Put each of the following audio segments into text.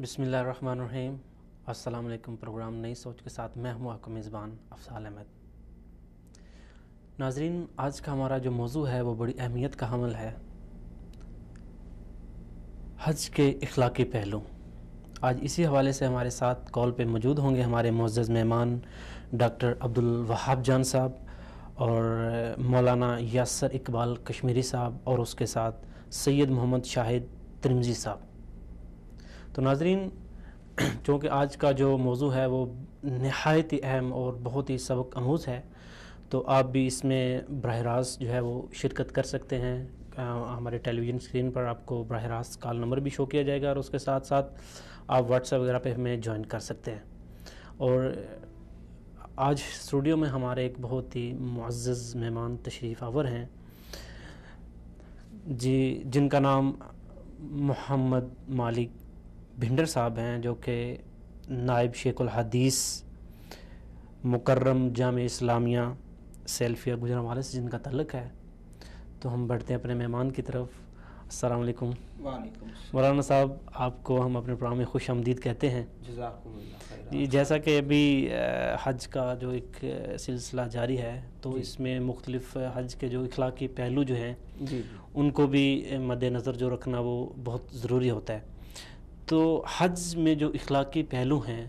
بسم اللہ الرحمن الرحیم۔ السلام علیکم۔ پروگرام نئی سوچ کے ساتھ میں ہوں آپ کا میزبان افضال احمد۔ ناظرین، آج کا ہمارا جو موضوع ہے وہ بڑی اہمیت کا حامل ہے، حج کے اخلاقی پہلو۔ آج اسی حوالے سے ہمارے ساتھ کال پہ موجود ہوں گے ہمارے معزز مہمان ڈاکٹر عبدالوہاب جان صاحب اور مولانا یاسر اقبال کشمیری صاحب، اور اس کے ساتھ سید محمد شاہد ترمذی صاحب۔ تو ناظرین، چونکہ آج کا جو موضوع ہے وہ نہایت ہی اہم اور بہت ہی سبق آموز ہے، تو آپ بھی اس میں براہ راست جو ہے وہ شرکت کر سکتے ہیں۔ ہمارے ٹیلی ویژن اسکرین پر آپ کو براہ راست کال نمبر بھی شو کیا جائے گا، اور اس کے ساتھ ساتھ آپ واٹس ایپ وغیرہ پہ ہمیں جوائن کر سکتے ہیں۔ اور آج اسٹوڈیو میں ہمارے ایک بہت ہی معزز مہمان تشریف آور ہیں جی، جن کا نام محمد مالک بھنڈر صاحب ہیں، جو کہ نائب شیخ الحدیث مکرم جامع اسلامیہ سیلفیہ گجرانوالہ سے جن کا تعلق ہے۔ تو ہم بڑھتے ہیں اپنے مہمان کی طرف۔ السلام علیکم۔ وعلیکم السلام۔ مولانا صاحب، آپ کو ہم اپنے پروگرام میں خوش آمدید کہتے ہیں۔ جزاکم اللہ خیر۔ جی، جیسا کہ ابھی حج کا جو ایک سلسلہ جاری ہے، تو اس میں مختلف حج کے جو اخلاقی پہلو جو ہیں جی ان کو بھی مد نظر جو رکھنا وہ بہت ضروری ہوتا ہے۔ تو حج میں جو اخلاقی پہلو ہیں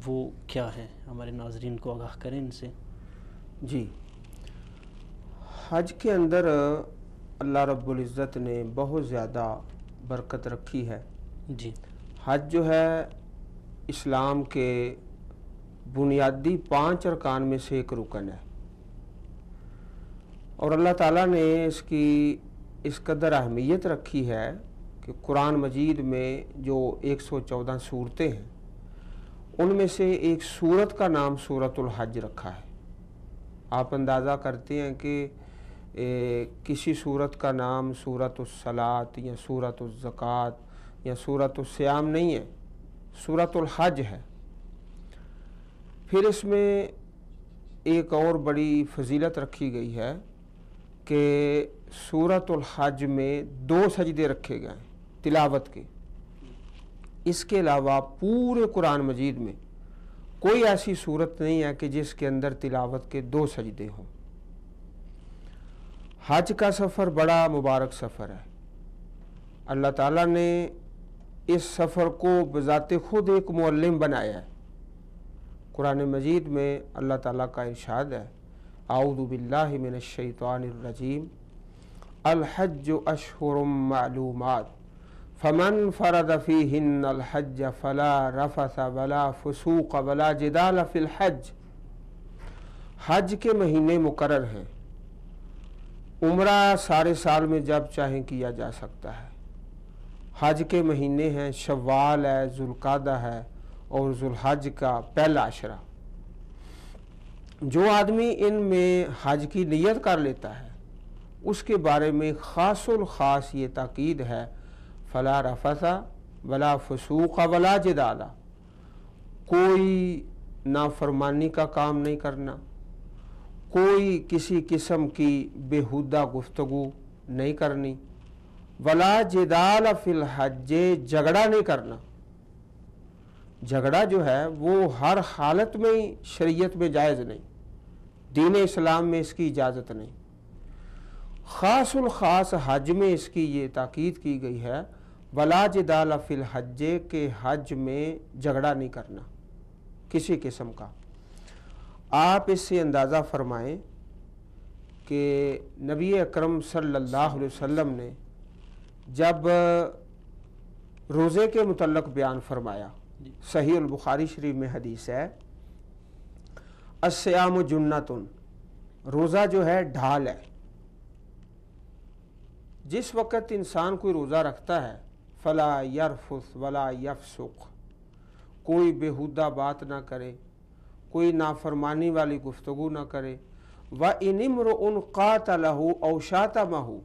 وہ کیا ہیں؟ ہمارے ناظرین کو آگاہ کریں ان سے۔ جی، حج کے اندر اللہ رب العزت نے بہت زیادہ برکت رکھی ہے۔ جی، حج جو ہے اسلام کے بنیادی 5 ارکان میں سے ایک رکن ہے، اور اللہ تعالیٰ نے اس کی اس قدر اہمیت رکھی ہے کہ قرآن مجید میں جو 114 سورتیں ہیں ان میں سے ایک سورت کا نام سورۃ الحج رکھا ہے۔ آپ اندازہ کرتے ہیں کہ کسی سورت کا نام سورۃ الصلاۃ یا سورۃ الزکوٰۃ یا سورۃ الصیام نہیں ہے، سورۃ الحج ہے۔ پھر اس میں ایک اور بڑی فضیلت رکھی گئی ہے کہ سورۃ الحج میں 2 سجدے رکھے گئے ہیں تلاوت کے۔ اس کے علاوہ پورے قرآن مجید میں کوئی ایسی صورت نہیں ہے کہ جس کے اندر تلاوت کے 2 سجدے ہوں۔ حج کا سفر بڑا مبارک سفر ہے۔ اللہ تعالیٰ نے اس سفر کو بذات خود ایک معلم بنایا ہے۔ قرآن مجید میں اللہ تعالیٰ کا ارشاد ہے، اعوذ باللہ من الشیطان الرجیم، الحج اشہر معلومات فمن فرض فیہن الحج فلا رفث ولا فسوق ولا جدال فی الحج۔ حج کے مہینے مقرر ہیں، عمرہ سارے سال میں جب چاہیں کیا جا سکتا ہے۔ حج کے مہینے ہیں، شوال ہے، ذوالقعدہ ہے اور ذوالحج کا پہلا عشرہ۔ جو آدمی ان میں حج کی نیت کر لیتا ہے اس کے بارے میں خاص الخاص یہ تاکید ہے، فلا رفث ولا فسوق ولا جدال، کوئی نافرمانی کا کام نہیں کرنا، کوئی کسی قسم کی بیہودہ گفتگو نہیں کرنی، ولا جدال فی الحج، جھگڑا نہیں کرنا۔ جھگڑا جو ہے وہ ہر حالت میں شریعت میں جائز نہیں، دین اسلام میں اس کی اجازت نہیں۔ خاص الخاص حج میں اس کی یہ تاکید کی گئی ہے، ولا جدال فی الحج، کے حج میں جھگڑا نہیں کرنا کسی قسم کا۔ آپ اس سے اندازہ فرمائیں کہ نبی اکرم صلی اللہ علیہ وسلم نے جب روزے کے متعلق بیان فرمایا، صحیح البخاری شریف میں حدیث ہے، الصیام جنۃ، روزہ جو ہے ڈھال ہے۔ جس وقت انسان کوئی روزہ رکھتا ہے، فلا یرفث ولا یفسق، کوئی بیہودہ بات نہ کرے، کوئی نافرمانی والی گفتگو نہ کرے، وَإِنِ امْرُؤٌ قَاتَلَهُ أَوْ شَاتَمَهُ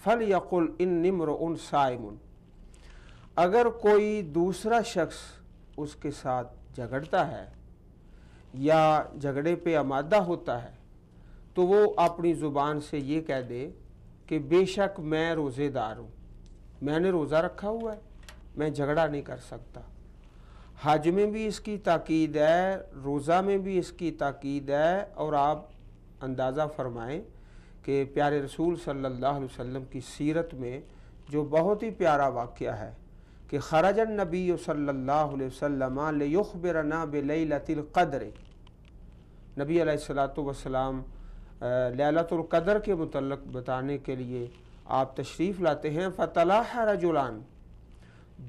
فَلْيَقُلْ إِنِّي امْرُؤٌ صَائِمٌ۔ اگر کوئی دوسرا شخص اس کے ساتھ جھگڑتا ہے یا جھگڑے پہ آمادہ ہوتا ہے تو وہ اپنی زبان سے یہ کہہ دے کہ بے شک میں روزے دار ہوں، میں نے روزہ رکھا ہوا ہے، میں جھگڑا نہیں کر سکتا۔ حج میں بھی اس کی تاکید ہے، روزہ میں بھی اس کی تاکید ہے، اور آپ اندازہ فرمائیں کہ پیارے رسول صلی اللہ علیہ وسلم کی سیرت میں جو بہت ہی پیارا واقعہ ہے کہ خرج النبی صلی اللہ علیہ وسلم لیخبرنا بلیلۃ القدر، نبی علیہ الصلوۃ والسلام لیلۃ القدر کے متعلق بتانے کے لیے آپ تشریف لاتے ہیں۔ فتلاح رجلان،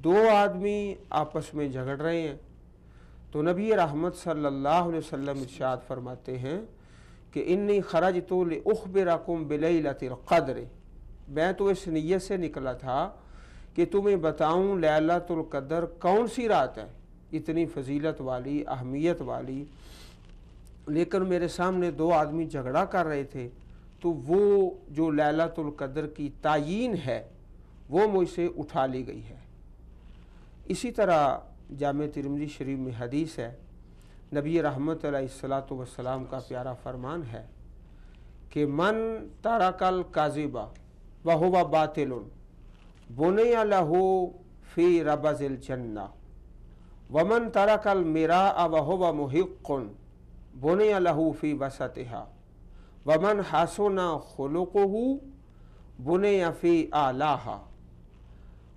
دو آدمی آپس میں جھگڑ رہے ہیں، تو نبی رحمت صلی اللہ علیہ وسلم ارشاد فرماتے ہیں کہ انی خرجت لاخبرکم بلیلۃ القدر، میں تو اس نیت سے نکلا تھا کہ تمہیں بتاؤں لیلۃ القدر کون سی رات ہے، اتنی فضیلت والی، اہمیت والی، لیکن میرے سامنے دو آدمی جھگڑا کر رہے تھے، تو وہ جو لیلۃ القدر کی تعیین ہے وہ مجھ سے اٹھا لی گئی ہے۔ اسی طرح جامع ترمذی شریف میں حدیث ہے، نبی رحمت علیہ الصلوۃ والسلام کا پیارا فرمان ہے کہ من ترک الکذب وہو باطل بنی لہ فی ربض الجنہ ومن ترک المراء وہو محق بنی لہ فی وسطہا ومن حسن خلقہ بنی فی اعلیہا۔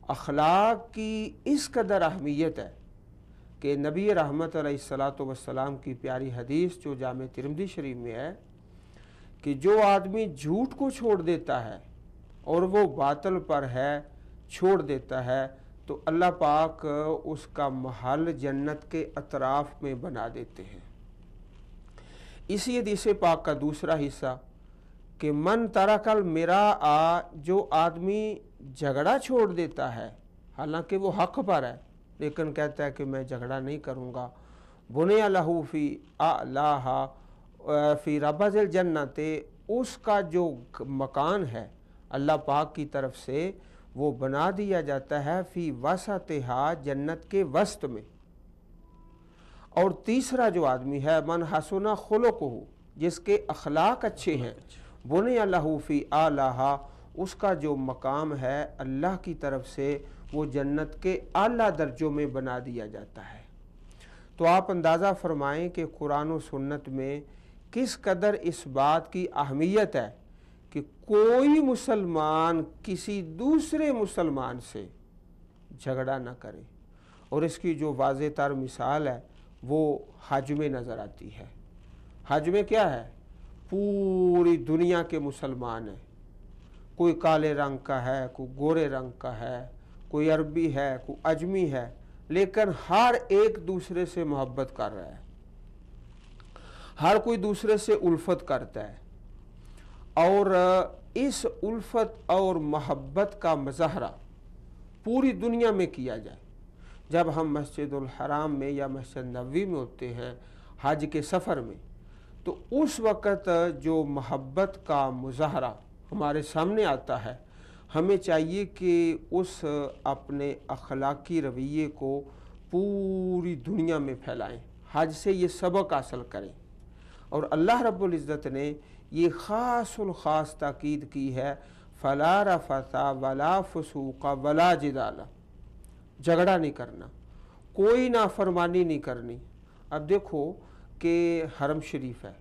اخلاق کی اس قدر اہمیت ہے کہ نبی رحمت علیہ الصلوۃ والسلام کی پیاری حدیث جو جامع ترمذی شریف میں ہے کہ جو آدمی جھوٹ کو چھوڑ دیتا ہے اور وہ باطل پر ہے، چھوڑ دیتا ہے، تو اللہ پاک اس کا محل جنت کے اطراف میں بنا دیتے ہیں۔ اسی حدیث پاک کا دوسرا حصہ کہ من ترک المراء، جو آدمی جھگڑا چھوڑ دیتا ہے حالانکہ وہ حق پر ہے لیکن کہتا ہے کہ میں جھگڑا نہیں کروں گا، بنی لہ فی اعلیہا فی ربض الجنۃ، اس کا جو مکان ہے اللہ پاک کی طرف سے وہ بنا دیا جاتا ہے فی وسطہا، جنت کے وسط میں۔ اور تیسرا جو آدمی ہے من حسن خلقہ، جس کے اخلاق اچھے ہیں، بنی لہ فی اعلیہا، اس کا جو مقام ہے اللہ کی طرف سے وہ جنت کے اعلیٰ درجوں میں بنا دیا جاتا ہے۔ تو آپ اندازہ فرمائیں کہ قرآن و سنت میں کس قدر اس بات کی اہمیت ہے کہ کوئی مسلمان کسی دوسرے مسلمان سے جھگڑا نہ کرے، اور اس کی جو واضح تر مثال ہے وہ حج میں نظر آتی ہے۔ حج میں کیا ہے؟ پوری دنیا کے مسلمان ہیں، کوئی کالے رنگ کا ہے، کوئی گورے رنگ کا ہے، کوئی عربی ہے، کوئی اجمی ہے، لیکن ہر ایک دوسرے سے محبت کر رہا ہے، ہر کوئی دوسرے سے الفت کرتا ہے، اور اس الفت اور محبت کا مظاہرہ پوری دنیا میں کیا جائے۔ جب ہم مسجد الحرام میں یا مسجد نبوی میں ہوتے ہیں حج کے سفر میں، تو اس وقت جو محبت کا مظاہرہ ہمارے سامنے آتا ہے، ہمیں چاہیے کہ اس اپنے اخلاقی رویے کو پوری دنیا میں پھیلائیں، حج سے یہ سبق حاصل کریں۔ اور اللہ رب العزت نے یہ خاص الخاص تاکید کی ہے، فلا رفث ولا فسوق ولا جدال، جھگڑا نہیں کرنا، کوئی نافرمانی نہیں کرنی۔ اب دیکھو کہ حرم شریف ہے،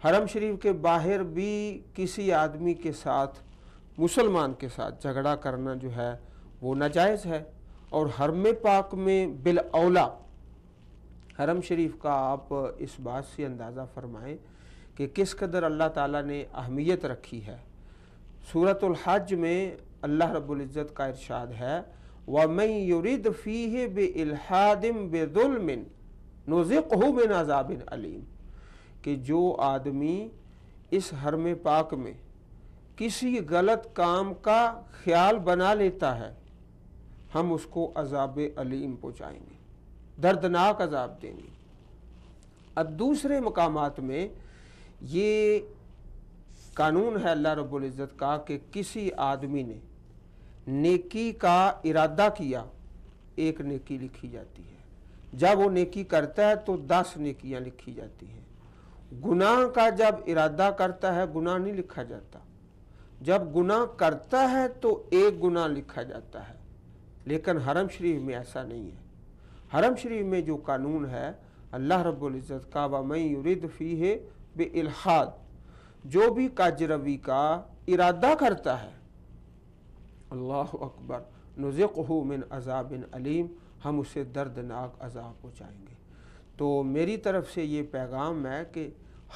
حرم شریف کے باہر بھی کسی آدمی کے ساتھ، مسلمان کے ساتھ جھگڑا کرنا جو ہے وہ ناجائز ہے، اور حرم پاک میں بالاولیٰ حرم شریف کا آپ اس بات سے اندازہ فرمائیں کہ کس قدر اللہ تعالیٰ نے اہمیت رکھی ہے۔ سورۃ الحج میں اللہ رب العزت کا ارشاد ہے وَمَن يُرِدْ فِيهِ بِإِلْحَادٍ بِظُلْمٍ نُذِقْهُ مِنْ عَذَابٍ علیم، کہ جو آدمی اس حرم پاک میں کسی غلط کام کا خیال بنا لیتا ہے، ہم اس کو عذاب علیم پہنچائیں گے، دردناک عذاب دیں گے۔ اب دوسرے مقامات میں یہ قانون ہے اللہ رب العزت کا کہ کسی آدمی نے نیکی کا ارادہ کیا، ایک نیکی لکھی جاتی ہے، جب وہ نیکی کرتا ہے تو 10 نیکیاں لکھی جاتی ہیں۔ گناہ کا جب ارادہ کرتا ہے گناہ نہیں لکھا جاتا، جب گناہ کرتا ہے تو ایک گناہ لکھا جاتا ہے، لیکن حرم شریف میں ایسا نہیں ہے۔ حرم شریف میں جو قانون ہے اللہ رب العزت کا وَمَن يُرِدْ فِيهِ بِإِلْحَادٍ، جو بھی کاجروی کا ارادہ کرتا ہے، اللہ اکبر، نُذِقْهُ مِنْ عَذَابٍ علیم، ہم اسے دردناک عذاب پہنچائیں گے۔ تو میری طرف سے یہ پیغام ہے کہ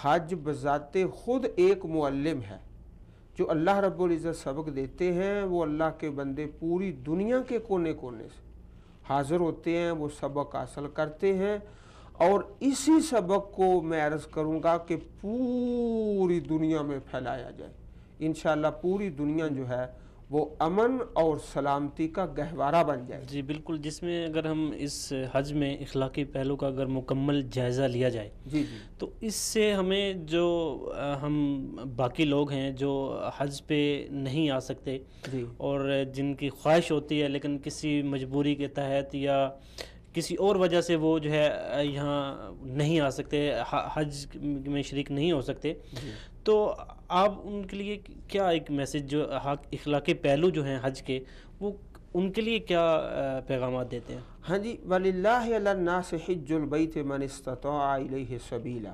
حج بذات خود ایک معلم ہے، جو اللہ رب العزت سبق دیتے ہیں، وہ اللہ کے بندے پوری دنیا کے کونے کونے سے حاضر ہوتے ہیں، وہ سبق حاصل کرتے ہیں، اور اسی سبق کو میں عرض کروں گا کہ پوری دنیا میں پھیلایا جائے۔ انشاءاللہ پوری دنیا جو ہے وہ امن اور سلامتی کا گہوارہ بن جائے۔ جی بالکل، جس میں اگر ہم اس حج میں اخلاقی پہلو کا اگر مکمل جائزہ لیا جائے جی جی تو اس سے ہمیں جو ہم باقی لوگ ہیں جو حج پہ نہیں آ سکتے جی اور جن کی خواہش ہوتی ہے لیکن کسی مجبوری کے تحت یا کسی اور وجہ سے وہ جو ہے یہاں نہیں آ سکتے، حج میں شریک نہیں ہو سکتے، تو آپ ان کے لیے کیا ایک میسج، جو اخلاقی پہلو جو ہیں حج کے، وہ ان کے لیے کیا پیغامات دیتے ہیں؟ ہاں جی، وَلِلَّهِ عَلَى النَّاسِ حِجُّ الْبَيْتِ مَنِ اسْتَطَاعَ إِلَيْهِ سَبِيلًا،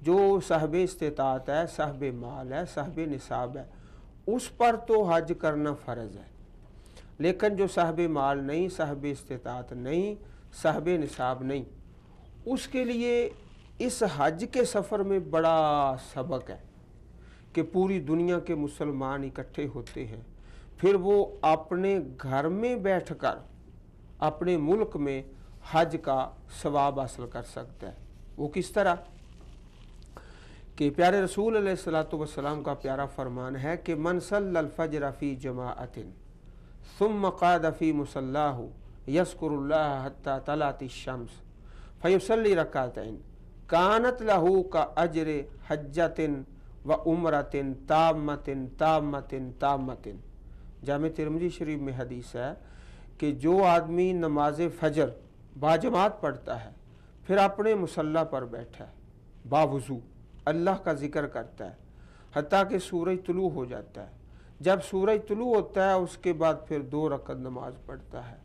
جو صاحب استطاعت ہے، صاحب مال ہے، صاحب نصاب ہے، اس پر تو حج کرنا فرض ہے، لیکن جو صاحب مال نہیں، صاحب استطاعت نہیں، صاحب نصاب نہیں، اس کے لیے اس حج کے سفر میں بڑا سبق ہے کہ پوری دنیا کے مسلمان اکٹھے ہوتے ہیں، پھر وہ اپنے گھر میں بیٹھ کر اپنے ملک میں حج کا ثواب حاصل کر سکتا ہے۔ وہ کس طرح کہ پیارے رسول علیہ الصلوۃ والسلام کا پیارا فرمان ہے کہ من صلی الفجر فی جماعت ثم قعد فی مصلاہ یذکر اللہ حتی طلعت الشمس فیصلی رکعتین کانت لہ کاجر حجۃ و عمرۃ تامۃ تامۃ تامۃ۔ جامع ترمذی شریف میں حدیث ہے کہ جو آدمی نماز فجر باجماعت پڑھتا ہے، پھر اپنے مصلی پر بیٹھا ہے، باوضو اللہ کا ذکر کرتا ہے حتیٰ کہ سورج طلوع ہو جاتا ہے، جب سورج طلوع ہوتا ہے اس کے بعد پھر 2 رکعت نماز پڑھتا ہے،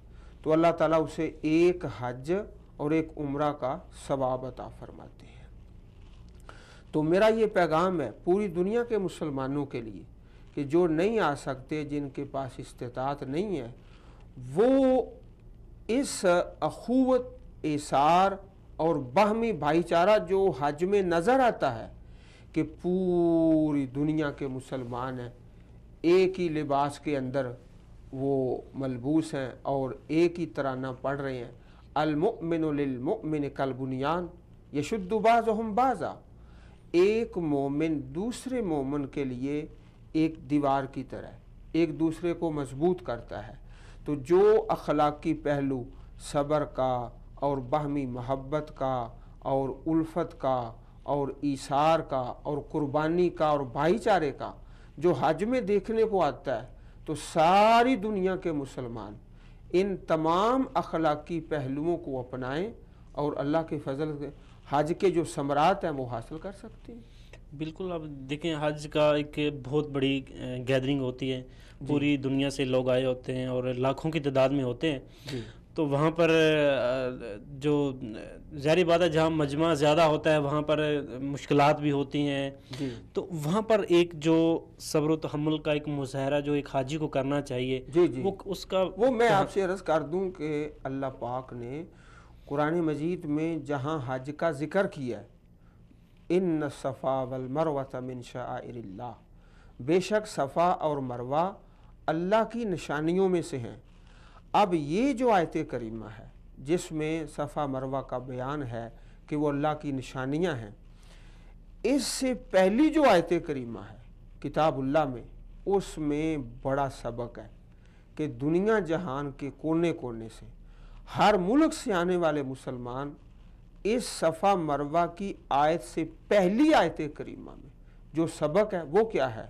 تو اللہ تعالیٰ اسے ایک حج اور ایک عمرہ کا ثواب عطا فرماتے ہیں۔ تو میرا یہ پیغام ہے پوری دنیا کے مسلمانوں کے لیے کہ جو نہیں آ سکتے، جن کے پاس استطاعت نہیں ہے، وہ اس اخوت، ایثار اور باہمی بھائی چارہ جو حج میں نظر آتا ہے کہ پوری دنیا کے مسلمان ہیں، ایک ہی لباس کے اندر وہ ملبوس ہیں اور ایک ہی ترانہ پڑھ رہے ہیں، المؤمن للمؤمن کالبنیان یشد بعضهم بعضا، ایک مومن دوسرے مومن کے لیے ایک دیوار کی طرح ایک دوسرے کو مضبوط کرتا ہے۔ تو جو اخلاقی پہلو صبر کا اور باہمی محبت کا اور الفت کا اور ایثار کا اور قربانی کا اور بھائی چارے کا جو حج میں دیکھنے کو آتا ہے، تو ساری دنیا کے مسلمان ان تمام اخلاقی پہلوؤں کو اپنائیں اور اللہ کے فضل سے حج کے جو ثمرات ہیں وہ حاصل کر سکتے ہیں۔ بالکل، آپ دیکھیں حج کا ایک بہت بڑی گیدرنگ ہوتی ہے، پوری دنیا سے لوگ آئے ہوتے ہیں اور لاکھوں کی تعداد میں ہوتے ہیں، تو وہاں پر جو ظاہری بات ہے جہاں مجمع زیادہ ہوتا ہے وہاں پر مشکلات بھی ہوتی ہیں، تو وہاں پر ایک جو صبر و تحمل کا ایک مظاہرہ جو ایک حاجی کو کرنا چاہیے، وہ اس کا وہ میں آپ سے عرض کر دوں کہ اللہ پاک نے قرآن مجید میں جہاں حج کا ذکر کیا ہے، ان الصفا والمروۃ من شعائر اللہ، بے شک صفا اور مروہ اللہ کی نشانیوں میں سے ہیں۔ اب یہ جو آیت کریمہ ہے جس میں صفا مروہ کا بیان ہے کہ وہ اللہ کی نشانیاں ہیں، اس سے پہلی جو آیت کریمہ ہے کتاب اللہ میں، اس میں بڑا سبق ہے کہ دنیا جہان کے کونے کونے سے، ہر ملک سے آنے والے مسلمان اس صفا مروہ کی آیت سے پہلی آیت کریمہ میں جو سبق ہے وہ کیا ہے؟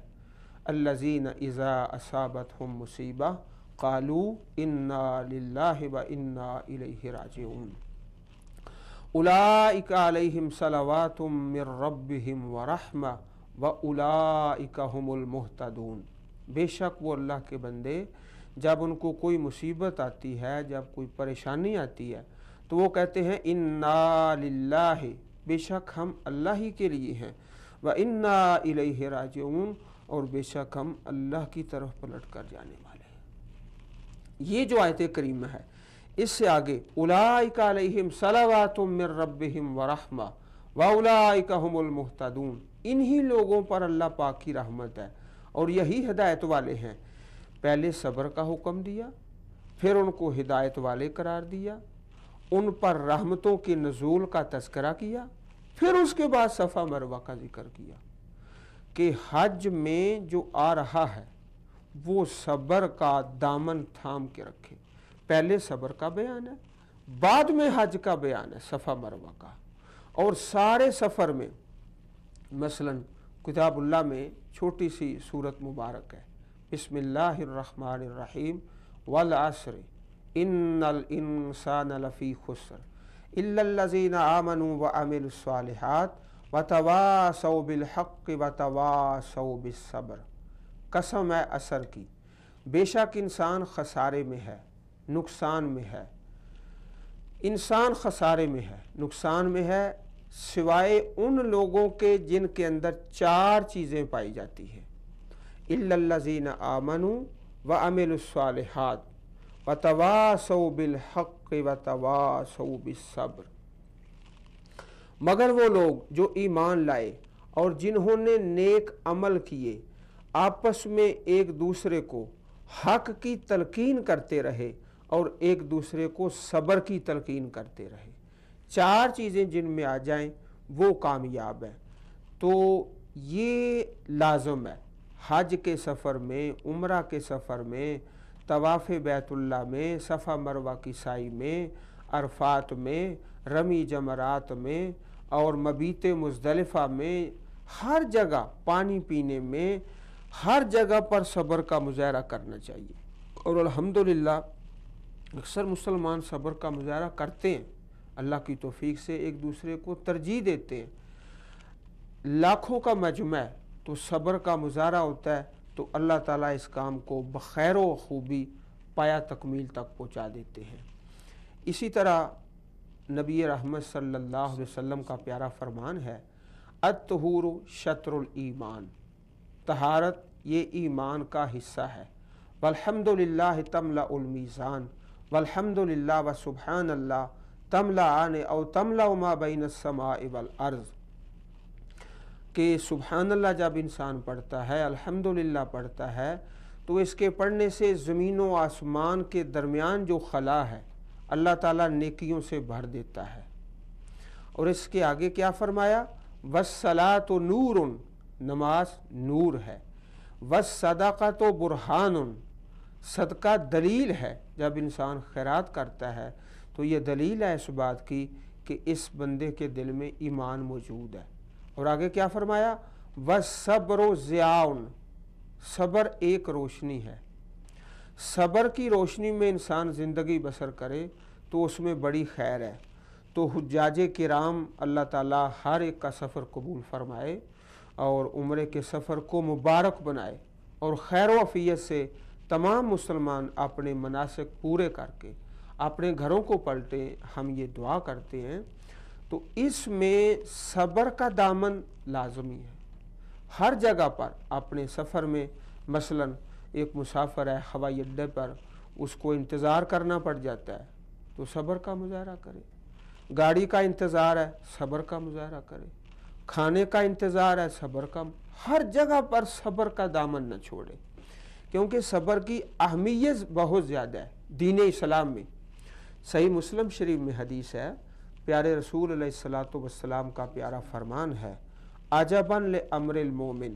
الذین اذا اصابتہم مصیبہ قالوا انا للہ و انا الیہ راجعون اولئک علیہم صلوات من ربہم ورحمہ واولئک هم المہتدون۔ بے شک وہ اللہ کے بندے جب ان کو کوئی مصیبت آتی ہے، جب کوئی پریشانی آتی ہے، تو وہ کہتے ہیں انا للہ، بے شک ہم اللہ ہی کے لیے ہیں، وَإِنَّا إِلَيْهِ رَاجِعُونَ، اور بے شک ہم اللہ کی طرف پلٹ کر جانے والے ہیں۔ یہ جو آیت کریمہ ہے، اس سے آگے اولئک علیہم صلوات من ربہم ورحمہ واولئک هم المہتدون، انہی لوگوں پر اللہ پاک کی رحمت ہے اور یہی ہدایت والے ہیں۔ پہلے صبر کا حکم دیا، پھر ان کو ہدایت والے قرار دیا، ان پر رحمتوں کے نزول کا تذکرہ کیا، پھر اس کے بعد صفا مروہ کا ذکر کیا کہ حج میں جو آ رہا ہے وہ صبر کا دامن تھام کے رکھے۔ پہلے صبر کا بیان ہے، بعد میں حج کا بیان ہے، صفا مروہ کا، اور سارے سفر میں مثلا کتاب اللہ میں چھوٹی سی سورت مبارک ہے، بسم اللہ الرحمن الرحیم، والعصر ان الانسان لفی خسر الا الذین آمنوا وعملوا الصالحات وتواصوا بالحق وتواصوا بالصبر۔ قسم ہے عصر کی، بے شک انسان خسارے میں ہے، نقصان میں ہے۔ انسان خسارے میں ہے، نقصان میں ہے، سوائے ان لوگوں کے جن کے اندر چار چیزیں پائی جاتی ہیں، الا الذین آمنوا وعملوا الصالحات وتواصوا بالحق وتواصوا بالصبر۔ مگر وہ لوگ جو ایمان لائے اور جنہوں نے نیک عمل کیے، آپس میں ایک دوسرے کو حق کی تلقین کرتے رہے اور ایک دوسرے کو صبر کی تلقین کرتے رہے۔ چار چیزیں جن میں آ جائیں وہ کامیاب ہیں۔ تو یہ لازم ہے حج کے سفر میں، عمرہ کے سفر میں، طواف بیت اللہ میں، صفا مروہ کی سعی میں، عرفات میں، رمی جمرات میں اور مبیت مزدلفہ میں، ہر جگہ پانی پینے میں، ہر جگہ پر صبر کا مظاہرہ کرنا چاہیے۔ اور الحمدللہ اکثر مسلمان صبر کا مظاہرہ کرتے ہیں، اللہ کی توفیق سے ایک دوسرے کو ترجیح دیتے ہیں۔ لاکھوں کا مجمع ہے تو صبر کا مظاہرہ ہوتا ہے تو اللہ تعالیٰ اس کام کو بخیر و خوبی پایا تکمیل تک پہنچا دیتے ہیں۔ اسی طرح نبی رحمت صلی اللہ علیہ وسلم کا پیارا فرمان ہے، الطہور شطر الایمان، طہارت یہ ایمان کا حصہ ہے، والحمدللہ تملأ المیزان، والحمدللہ وسبحان اللہ تملأان او تملأ ما بین السماء والارض، کہ سبحان اللہ جب انسان پڑھتا ہے، الحمدللہ پڑھتا ہے، تو اس کے پڑھنے سے زمین و آسمان کے درمیان جو خلا ہے اللہ تعالیٰ نیکیوں سے بھر دیتا ہے۔ اور اس کے آگے کیا فرمایا، والصلاۃ نور، نماز نور ہے، والصدقۃ برہان، صدقہ دلیل ہے۔ جب انسان خیرات کرتا ہے تو یہ دلیل ہے اس بات کی کہ اس بندے کے دل میں ایمان موجود ہے۔ اور آگے کیا فرمایا، والصبر ضیاء، صبر ایک روشنی ہے۔ صبر کی روشنی میں انسان زندگی بسر کرے تو اس میں بڑی خیر ہے۔ تو حجاج کرام اللہ تعالیٰ ہر ایک کا سفر قبول فرمائے اور عمرے کے سفر کو مبارک بنائے، اور خیر و عافیت سے تمام مسلمان اپنے مناسک پورے کر کے اپنے گھروں کو پلٹیں، ہم یہ دعا کرتے ہیں۔ تو اس میں صبر کا دامن لازمی ہے۔ ہر جگہ پر اپنے سفر میں، مثلا ایک مسافر ہے ہوائی اڈے پر، اس کو انتظار کرنا پڑ جاتا ہے تو صبر کا مظاہرہ کرے، گاڑی کا انتظار ہے صبر کا مظاہرہ کرے، کھانے کا انتظار ہے صبر کا، ہر جگہ پر صبر کا دامن نہ چھوڑے، کیونکہ صبر کی اہمیت بہت زیادہ ہے دین اسلام میں۔ صحیح مسلم شریف میں حدیث ہے، پیارے رسول علیہ الصلوۃ والسلام کا پیارا فرمان ہے، عجبا لامر المومن،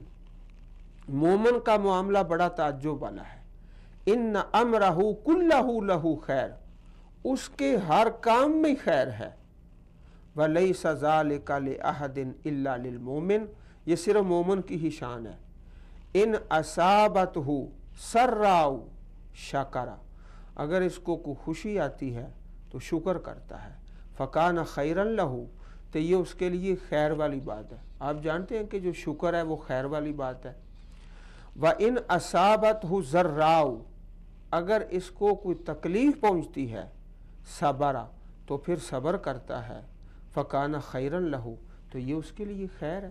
مومن کا معاملہ بڑا تعجب والا ہے، ان امرہ کلہ لہ خیر، اس کے ہر کام میں خیر ہے، ولیس ذلک لأحد الا للمومن، یہ صرف مومن کی ہی شان ہے، ان اصابتہ سراء شکر، اگر اس کو کوئی خوشی آتی ہے تو شکر کرتا ہے، فکان خیرا لہ، تو یہ اس کے لیے خیر والی بات ہے۔ آپ جانتے ہیں کہ جو شکر ہے وہ خیر والی بات ہے۔ وَإِنْ أَصَابَتْهُ ضَرَّاءُ، اگر اس کو کوئی تکلیف پہنچتی ہے، صبر، تو پھر صبر کرتا ہے فکان خیرن لہو، تو یہ اس کے لیے خیر ہے۔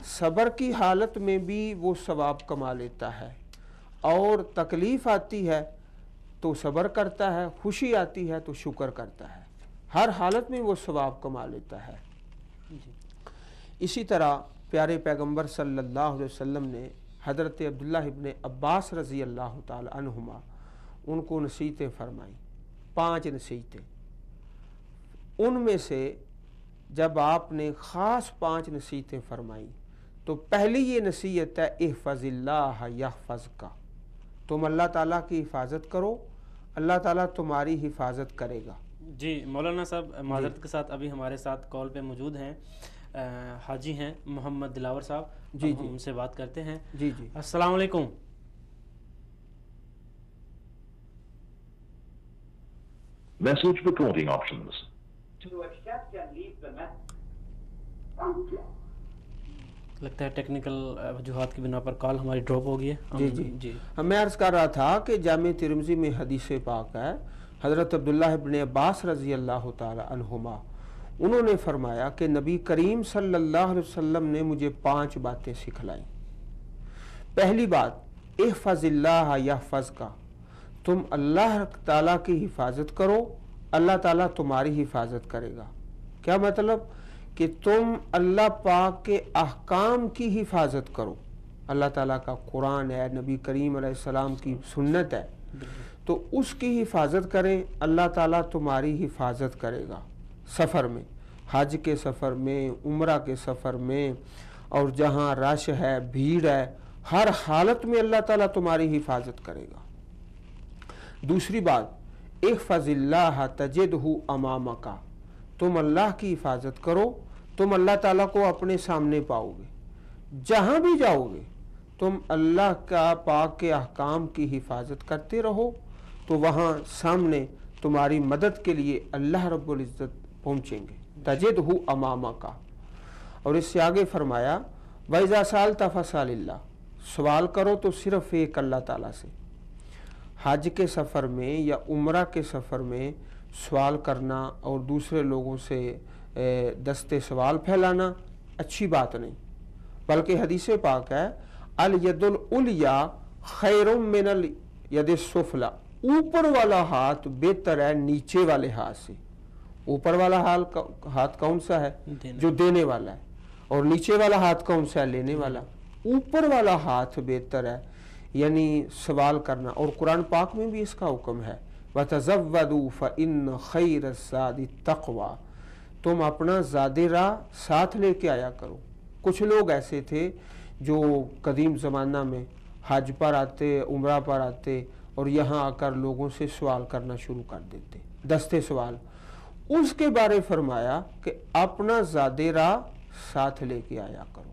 صبر کی حالت میں بھی وہ ثواب کما لیتا ہے، اور تکلیف آتی ہے تو صبر کرتا ہے، خوشی آتی ہے تو شکر کرتا ہے، ہر حالت میں وہ ثواب کما لیتا ہے۔ اسی طرح پیارے پیغمبر صلی اللہ علیہ وسلم نے حضرت عبداللہ ابن عباس رضی اللہ تعالی عنہما ان کو نصیحتیں فرمائیں، 5 نصیحتیں۔ ان میں سے جب آپ نے خاص 5 نصیحتیں فرمائیں تو پہلی یہ نصیحت ہے احفظ اللہ یحفظک، تم اللہ تعالیٰ کی حفاظت کرو، اللہ تعالیٰ تمہاری حفاظت کرے گا۔ جی مولانا صاحب معذرت کے ساتھ ابھی ہمارے ساتھ کال پہ موجود ہیں حاجی ہیں محمد دلاور صاحب، جی ہم ان سے بات کرتے ہیں۔ جی جی السلام علیکم۔ Message recording options. To accept and leave the message. لگتا ہے ٹیکنیکل وجوہات کی بنا پر کال ہماری ڈراپ ہو گئی ہے۔ جی میں عرض کر رہا تھا کہ جامع ترمذی میں حدیث پاک ہے، حضرت عبداللہ ابن عباس رضی اللہ تعالی عنہما انہوں نے فرمایا کہ نبی کریم صلی اللہ علیہ وسلم نے مجھے 5 باتیں سکھلائیں۔ پہلی بات احفظ اللہ یحفظک، تم اللہ تعالیٰ کی حفاظت کرو، اللہ تعالیٰ تمہاری حفاظت کرے گا۔ کیا مطلب؟ کہ تم اللہ پاک کے احکام کی حفاظت کرو، اللہ تعالیٰ کا قرآن ہے، نبی کریم علیہ السلام کی سنت ہے، تو اس کی حفاظت کریں، اللہ تعالیٰ تمہاری حفاظت کرے گا۔ سفر میں، حج کے سفر میں، عمرہ کے سفر میں، اور جہاں رش ہے، بھیڑ ہے، ہر حالت میں اللہ تعالیٰ تمہاری حفاظت کرے گا۔ دوسری بات احفظ اللہ تجدہ امامک، تم اللہ کی حفاظت کرو، تم اللہ تعالیٰ کو اپنے سامنے پاؤ گے، جہاں بھی جاؤ گے تم اللہ کا پاک کے احکام کی حفاظت کرتے رہو تو وہاں سامنے تمہاری مدد کے لیے اللہ رب العزت پہنچیں گے۔ تجدہ امامک، اور اس سے آگے فرمایا وَإِذَا سَأَلْتَ فَاسْأَلِ اللَّهَ، سوال کرو تو صرف ایک اللہ تعالیٰ سے۔ حج کے سفر میں یا عمرہ کے سفر میں سوال کرنا اور دوسرے لوگوں سے دستے سوال پھیلانا اچھی بات نہیں، بلکہ حدیث پاک ہے الید العلیٰ خیر من الید السفلی، اوپر والا ہاتھ بہتر ہے نیچے والے ہاتھ سے۔ اوپر والا ہاتھ کون سا ہے؟ جو دینے والا ہے، اور نیچے والا ہاتھ کون سا ہے؟ لینے والا۔ اوپر والا ہاتھ بہتر ہے، یعنی سوال کرنا، اور قرآن پاک میں بھی اس کا حکم ہے وَتَزَوَّدُوا فَإِنَّ خَيْرَ الزَّادِ التَّقْوَىٰ، تم اپنا زاد راہ ساتھ لے کے آیا کرو۔ کچھ لوگ ایسے تھے جو قدیم زمانہ میں حج پر آتے، عمرہ پر آتے، اور یہاں آ کر لوگوں سے سوال کرنا شروع کر دیتے، دستے سوال۔ اس کے بارے فرمایا کہ اپنا زاد راہ ساتھ لے کے آیا کرو۔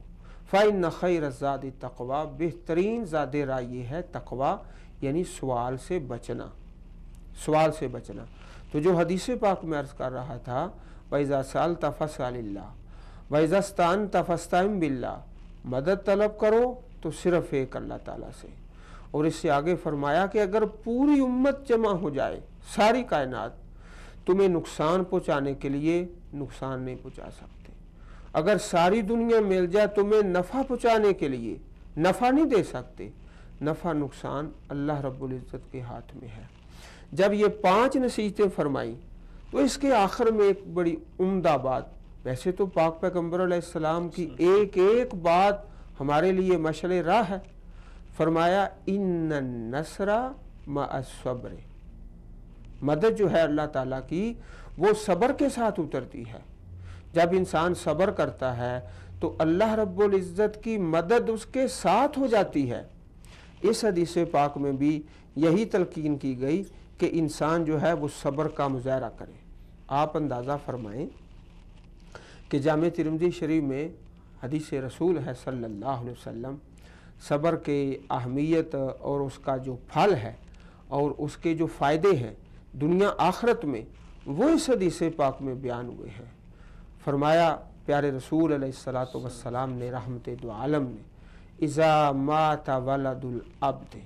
فَإِنَّ خَيْرَ الزَّادِ التَّقْوَىٰ، بہترین زاد راہ یہ ہے تقویٰ، یعنی سوال سے بچنا، سوال سے بچنا۔ تو جو حدیث پاک میں عرض کر رہا تھا وَإِذَا سَأَلْتَ فَاسْأَلِ اللَّهَ وَإِذَا اسْتَعَنْتَ فَاسْتَعِنْ بِاللَّهِ، مدد طلب کرو تو صرف ایک اللہ تعالیٰ سے۔ اور اس سے آگے فرمایا کہ اگر پوری امت جمع ہو جائے، ساری کائنات، تمہیں نقصان پہنچانے کے لیے نقصان نہیں پہنچا سکتے۔ اگر ساری دنیا مل جائے تمہیں نفع پہنچانے کے لیے، نفع نہیں دے سکتے۔ نفع نقصان اللہ رب العزت کے ہاتھ میں ہے۔ جب یہ 5 نصیحتیں فرمائی تو اس کے آخر میں ایک بڑی عمدہ بات، ویسے تو پاک پیغمبر علیہ السلام کی ایک ایک بات ہمارے لیے مشعل راہ ہے، فرمایا ان النصر مع الصبر، مدد جو ہے اللہ تعالیٰ کی وہ صبر کے ساتھ اترتی ہے۔ جب انسان صبر کرتا ہے تو اللہ رب العزت کی مدد اس کے ساتھ ہو جاتی ہے۔ اس حدیث پاک میں بھی یہی تلقین کی گئی کہ انسان جو ہے وہ صبر کا مظاہرہ کرے۔ آپ اندازہ فرمائیں کہ جامع ترمذی شریف میں حدیث رسول ہے صلی اللہ علیہ وسلم، صبر کے اہمیت اور اس کا جو پھل ہے اور اس کے جو فائدے ہیں دنیا آخرت میں، وہ اس حدیث پاک میں بیان ہوئے ہیں۔ فرمایا پیارے رسول علیہ السلام نے، رحمت دو عالم نے، اذا مات ولد العبد،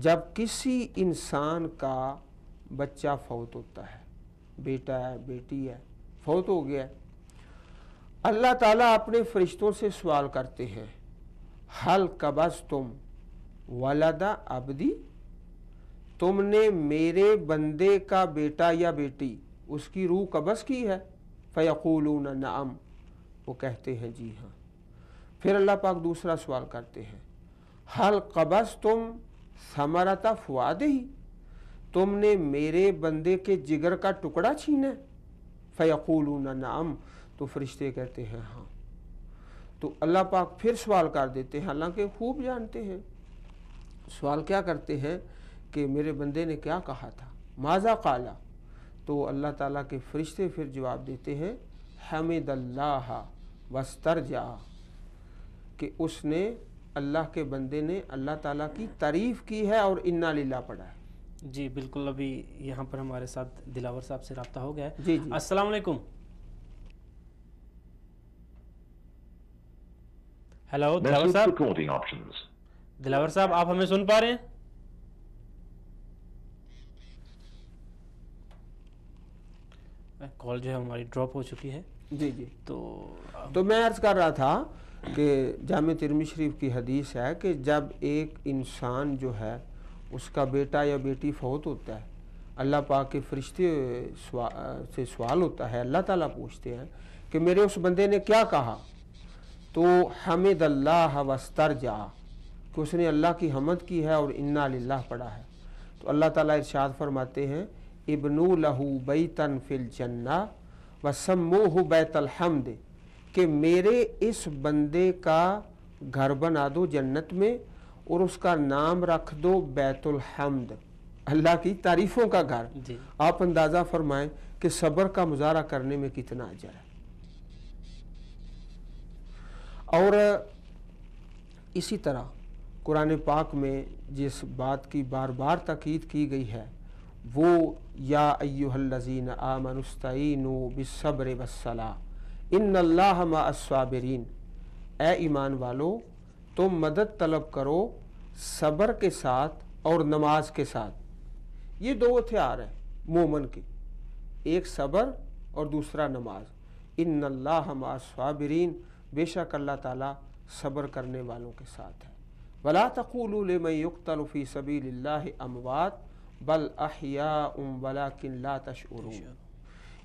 جب کسی انسان کا بچہ فوت ہوتا ہے، بیٹا ہے بیٹی ہے فوت ہو گیا ہے، اللہ تعالیٰ اپنے فرشتوں سے سوال کرتے ہیں حل قبضتم ولد عبدی، تم نے میرے بندے کا بیٹا یا بیٹی اس کی روح قبض کی ہے؟ فیقولون نعم، وہ کہتے ہیں جی ہاں۔ پھر اللہ پاک دوسرا سوال کرتے ہیں حل قبضتم ثمرۃ فؤادہ، تم نے میرے بندے کے جگر کا ٹکڑا چھینا ہے؟ فیقولون نعم، تو فرشتے کہتے ہیں ہاں۔ تو اللہ پاک پھر سوال کر دیتے ہیں، حالانکہ خوب جانتے ہیں سوال کیا کرتے ہیں کہ میرے بندے نے کیا کہا تھا، ماذا قالا، تو اللہ تعالیٰ کے فرشتے پھر جواب دیتے ہیں حمد اللہ واسترجع، کہ اس نے اللہ کے بندے نے اللہ تعالیٰ کی تعریف کی ہے اور انا للہ پڑھا ہے۔ جی بالکل، ابھی یہاں پر ہمارے ساتھ دلاور صاحب سے رابطہ ہو گیا ہے۔ جی جی السلام علیکم۔ ہیلو دلاور Message صاحب، recording options. دلاور صاحب آپ ہمیں سن پا رہے ہیں؟ کال جو ہے ہماری ڈراپ ہو چکی ہے۔ جی جی تو میں عرض کر رہا تھا کہ جامع ترمذی شریف کی حدیث ہے کہ جب ایک انسان جو ہے اس کا بیٹا یا بیٹی فوت ہوتا ہے، اللہ پاک کے فرشتے سے سوال ہوتا ہے، اللہ تعالیٰ پوچھتے ہیں کہ میرے اس بندے نے کیا کہا، تو حمد اللہ واسترجع، کہ اس نے اللہ کی حمد کی ہے اور انا للہ پڑھا ہے۔ تو اللہ تعالیٰ ارشاد فرماتے ہیں ابنوا لہ بیتا فی الجنہ وسموہ بیت الحمد، کہ میرے اس بندے کا گھر بنا دو جنت میں اور اس کا نام رکھ دو بیت الحمد، اللہ کی تعریفوں کا گھر۔ جی آپ اندازہ فرمائیں کہ صبر کا مظاہرہ کرنے میں کتنا اجر ہے۔ اور اسی طرح قرآن پاک میں جس بات کی بار بار تاکید کی گئی ہے وہ یا ایہا الذین آمنوا استعینوا بالصبر والصلاۃ ان اللہ مع الصابرین، اے ایمان والو تم مدد طلب کرو صبر کے ساتھ اور نماز کے ساتھ۔ یہ دو ہتھیار ہیں مومن کے، ایک صبر اور دوسرا نماز۔ ان اللہ مع الصابرین، بے شک اللہ تعالیٰ صبر کرنے والوں کے ساتھ ہے۔ ولا تقولوا لمن يقتل في سبيل الله اموات بل احیاء ولكن لا تشعرون۔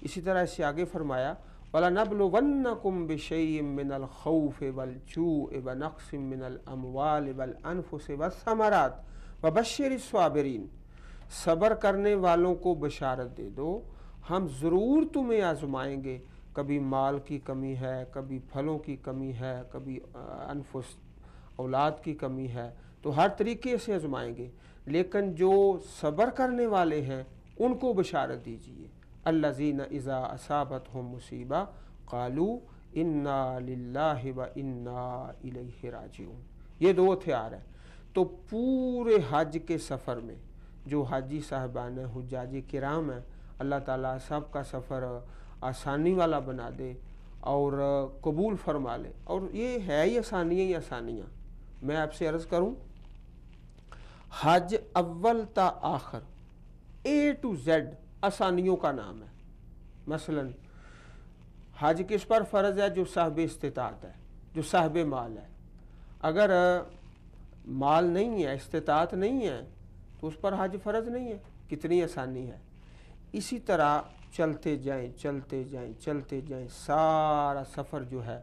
اسی طرح اس سے آگے فرمایا وَلَنَبْلُوَنَّكُمْ بِشَيْءٍ مِّنَ الْخَوْفِ وَالْجُوعِ وَنَقْصٍ مِّنَ الْأَمْوَالِ وَالْأَنفُسِ وَالثَّمَرَاتِ وَبَشِّرِ الصَّابِرِينَ، صبر کرنے والوں کو بشارت دے دو ہم ضرور تمہیں آزمائیں گے، کبھی مال کی کمی ہے، کبھی پھلوں کی کمی ہے، کبھی انفس اولاد کی کمی ہے، تو ہر طریقے سے آزمائیں گے، لیکن جو صبر کرنے والے ہیں ان کو بشارت دیجیے۔ الذین اذا اصابتہم مصیبہ قالوا انا للہ و انا الیہ راجعون۔ یہ دو ہتھیار ہیں۔ تو پورے حج کے سفر میں جو حاجی صاحبان ہیں، حجاج کرام ہیں، اللہ تعالیٰ سب کا سفر آسانی والا بنا دے اور قبول فرما لے۔ اور یہ ہے ہی آسانیاں ہی آسانیاں۔ میں آپ سے عرض کروں، حج اول تا آخر A to Z آسانیوں کا نام ہے۔ مثلا حج کس پر فرض ہے؟ جو صاحب استطاعت ہے، جو صاحب مال ہے۔ اگر مال نہیں ہے، استطاعت نہیں ہے، تو اس پر حج فرض نہیں ہے۔ کتنی آسانی ہے۔ اسی طرح چلتے جائیں چلتے جائیں چلتے جائیں، سارا سفر جو ہے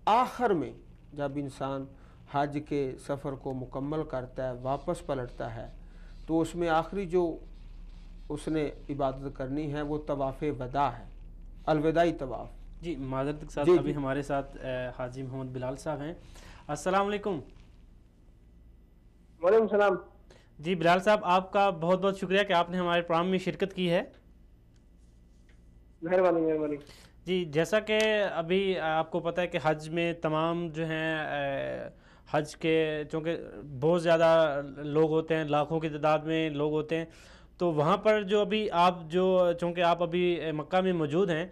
آخر میں جب انسان حج کے سفر کو مکمل کرتا ہے، واپس پلٹتا ہے، تو اس میں آخری جو اس نے عبادت کرنی ہے وہ طواف وداع ہے، الوداعی طواف۔ جی معذرت کے ساتھ جی ابھی ہمارے ساتھ حاجی محمد بلال صاحب ہیں۔ السلام علیکم۔ وعلیکم السلام۔ جی بلال صاحب، آپ کا بہت بہت شکریہ کہ آپ نے ہمارے پروگرام میں شرکت کی ہے۔ مہربانی مہربانی۔ جی جیسا کہ ابھی آپ کو پتہ ہے کہ حج میں تمام جو ہیں حج کے چونکہ بہت زیادہ لوگ ہوتے ہیں، لاکھوں کی تعداد میں لوگ ہوتے ہیں، تو وہاں پر جو ابھی آپ چونکہ آپ ابھی مکہ میں موجود ہیں،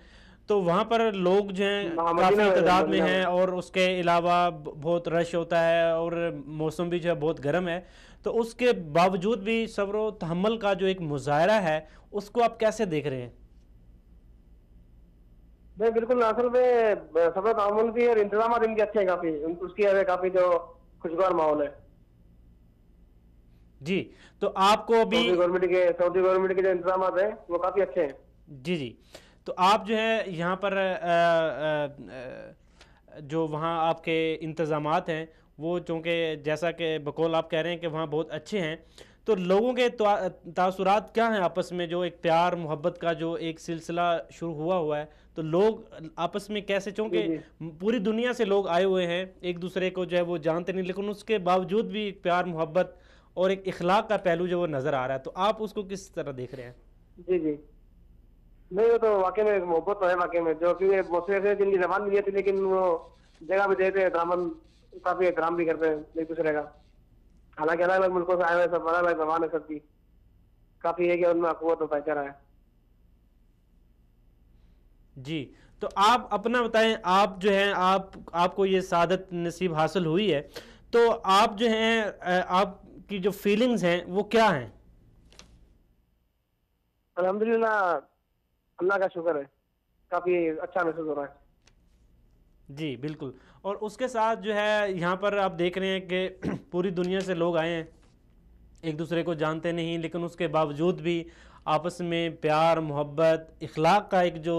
تو وہاں پر لوگ جو ہیں کافی تعداد میں ہیں، اور اس کے علاوہ بہت رش ہوتا ہے اور موسم بھی جو ہے بہت گرم ہے، تو اس کے باوجود بھی صبر و تحمل کا جو ایک مظاہرہ ہے اس کو آپ کیسے دیکھ رہے ہیں؟ نہیں بالکل اصل میں سب تعاون بھی اور انتظامات ان کے اچھے ہیں کافی، اس کی وجہ سے کافی جو خوشگوار ماحول ہے جی تو آپ کو ابھی سعودی گورنمنٹ کے جو انتظامات ہیں وہ کافی اچھے ہیں. جی جی تو آپ جو ہے یہاں پر جو وہاں آپ کے انتظامات ہیں وہ چونکہ جیسا کہ بقول آپ کہہ رہے ہیں کہ وہاں بہت اچھے ہیں، تو لوگوں کے تاثرات کیا ہیں آپس میں؟ جو ایک پیار محبت کا جو ایک سلسلہ شروع ہوا ہے، تو لوگ آپس میں کیسے، چونکہ پوری دنیا سے لوگ آئے ہوئے ہیں، ایک دوسرے کو جو ہے وہ جانتے نہیں، لیکن اس کے باوجود بھی ایک پیار محبت اور ایک اخلاق کا پہلو جو وہ نظر آ رہا ہے، تو آپ اس کو کس طرح دیکھ رہے ہیں؟ جی جی نہیں وہ تو واقعی میں محبت تو ہے واقعی میں، جو کہ بہت سے جن کی زبان نہیں آتی لیکن وہ جگہ بھی دیتے ہیں، دامن کافی احترام بھی کرتے ہیں ایک دوسرے کا. حالانکہ الگ الگ ملکوں سے آئے ہوئے سب الگ الگ زبان ہے سب کی، کافی ہے کہ ان میں قوت و بھائی چارہ ہے. جی تو آپ اپنا بتائیں، آپ جو ہیں آپ کو یہ سعادت نصیب حاصل ہوئی ہے، تو آپ جو ہیں آپ کی جو فیلنگز ہیں وہ کیا ہیں؟ الحمدللہ اللہ کا شکر ہے، کافی اچھا محسوس ہو رہا ہے. جی بالکل. اور اس کے ساتھ جو ہے یہاں پر آپ دیکھ رہے ہیں کہ پوری دنیا سے لوگ آئے ہیں، ایک دوسرے کو جانتے نہیں، لیکن اس کے باوجود بھی آپس میں پیار محبت اخلاق کا ایک جو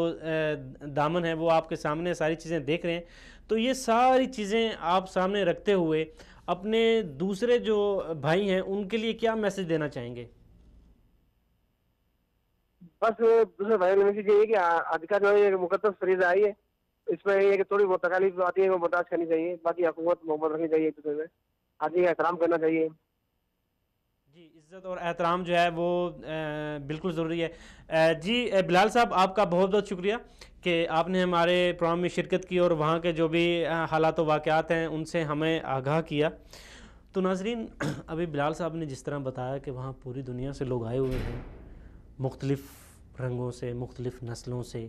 دامن ہے وہ آپ کے سامنے ساری چیزیں دیکھ رہے ہیں. تو یہ ساری چیزیں آپ سامنے رکھتے ہوئے اپنے دوسرے جو بھائی ہیں ان کے لیے کیا میسج دینا چاہیں گے؟ بس دوسرے بھائی نے میسج یہ کہ آج کا جو ہے یہ مقدس فریضہ آئی ہے، اس میں یہ ہے کہ تھوڑی بہت تکالیف آتی ہے وہ برداشت کرنی چاہیے، باقی حکومت محبت رکھنی چاہیے ایک دوسرے سے، آدمی کا احترام کرنا چاہیے. جی عزت اور احترام جو ہے وہ بالکل ضروری ہے. جی بلال صاحب آپ کا بہت بہت شکریہ کہ آپ نے ہمارے پروگرام میں شرکت کی اور وہاں کے جو بھی حالات و واقعات ہیں ان سے ہمیں آگاہ کیا. تو ناظرین ابھی بلال صاحب نے جس طرح بتایا کہ وہاں پوری دنیا سے لوگ آئے ہوئے ہیں، مختلف رنگوں سے، مختلف نسلوں سے،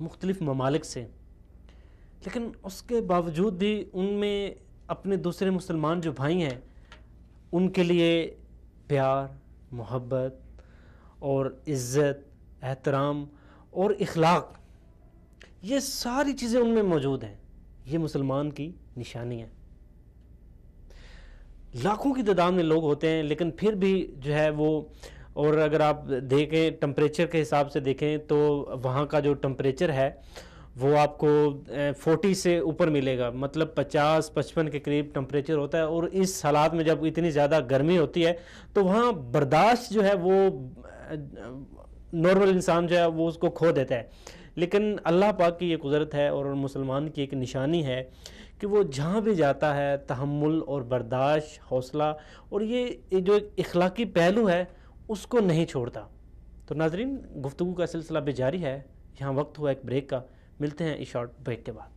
مختلف ممالک سے، لیکن اس کے باوجود بھی ان میں اپنے دوسرے مسلمان جو بھائی ہیں ان کے لیے پیار محبت اور عزت احترام اور اخلاق، یہ ساری چیزیں ان میں موجود ہیں. یہ مسلمان کی نشانی ہے. لاکھوں کی تعداد میں لوگ ہوتے ہیں لیکن پھر بھی جو ہے وہ، اور اگر آپ دیکھیں ٹمپریچر کے حساب سے دیکھیں تو وہاں کا جو ٹمپریچر ہے وہ آپ کو 40 سے اوپر ملے گا، مطلب 50-55 کے قریب ٹمپریچر ہوتا ہے. اور اس حالات میں جب اتنی زیادہ گرمی ہوتی ہے تو وہاں برداشت جو ہے وہ نارمل انسان جو ہے وہ اس کو کھو دیتا ہے. لیکن اللہ پاک کی یہ قدرت ہے اور مسلمان کی ایک نشانی ہے کہ وہ جہاں بھی جاتا ہے تحمل اور برداشت، حوصلہ اور یہ جو ایک اخلاقی پہلو ہے اس کو نہیں چھوڑتا. تو ناظرین گفتگو کا سلسلہ بھی جاری ہے، یہاں وقت ہوا ایک بریک کا، ملتے ہیں اس شارٹ بریک کے بعد.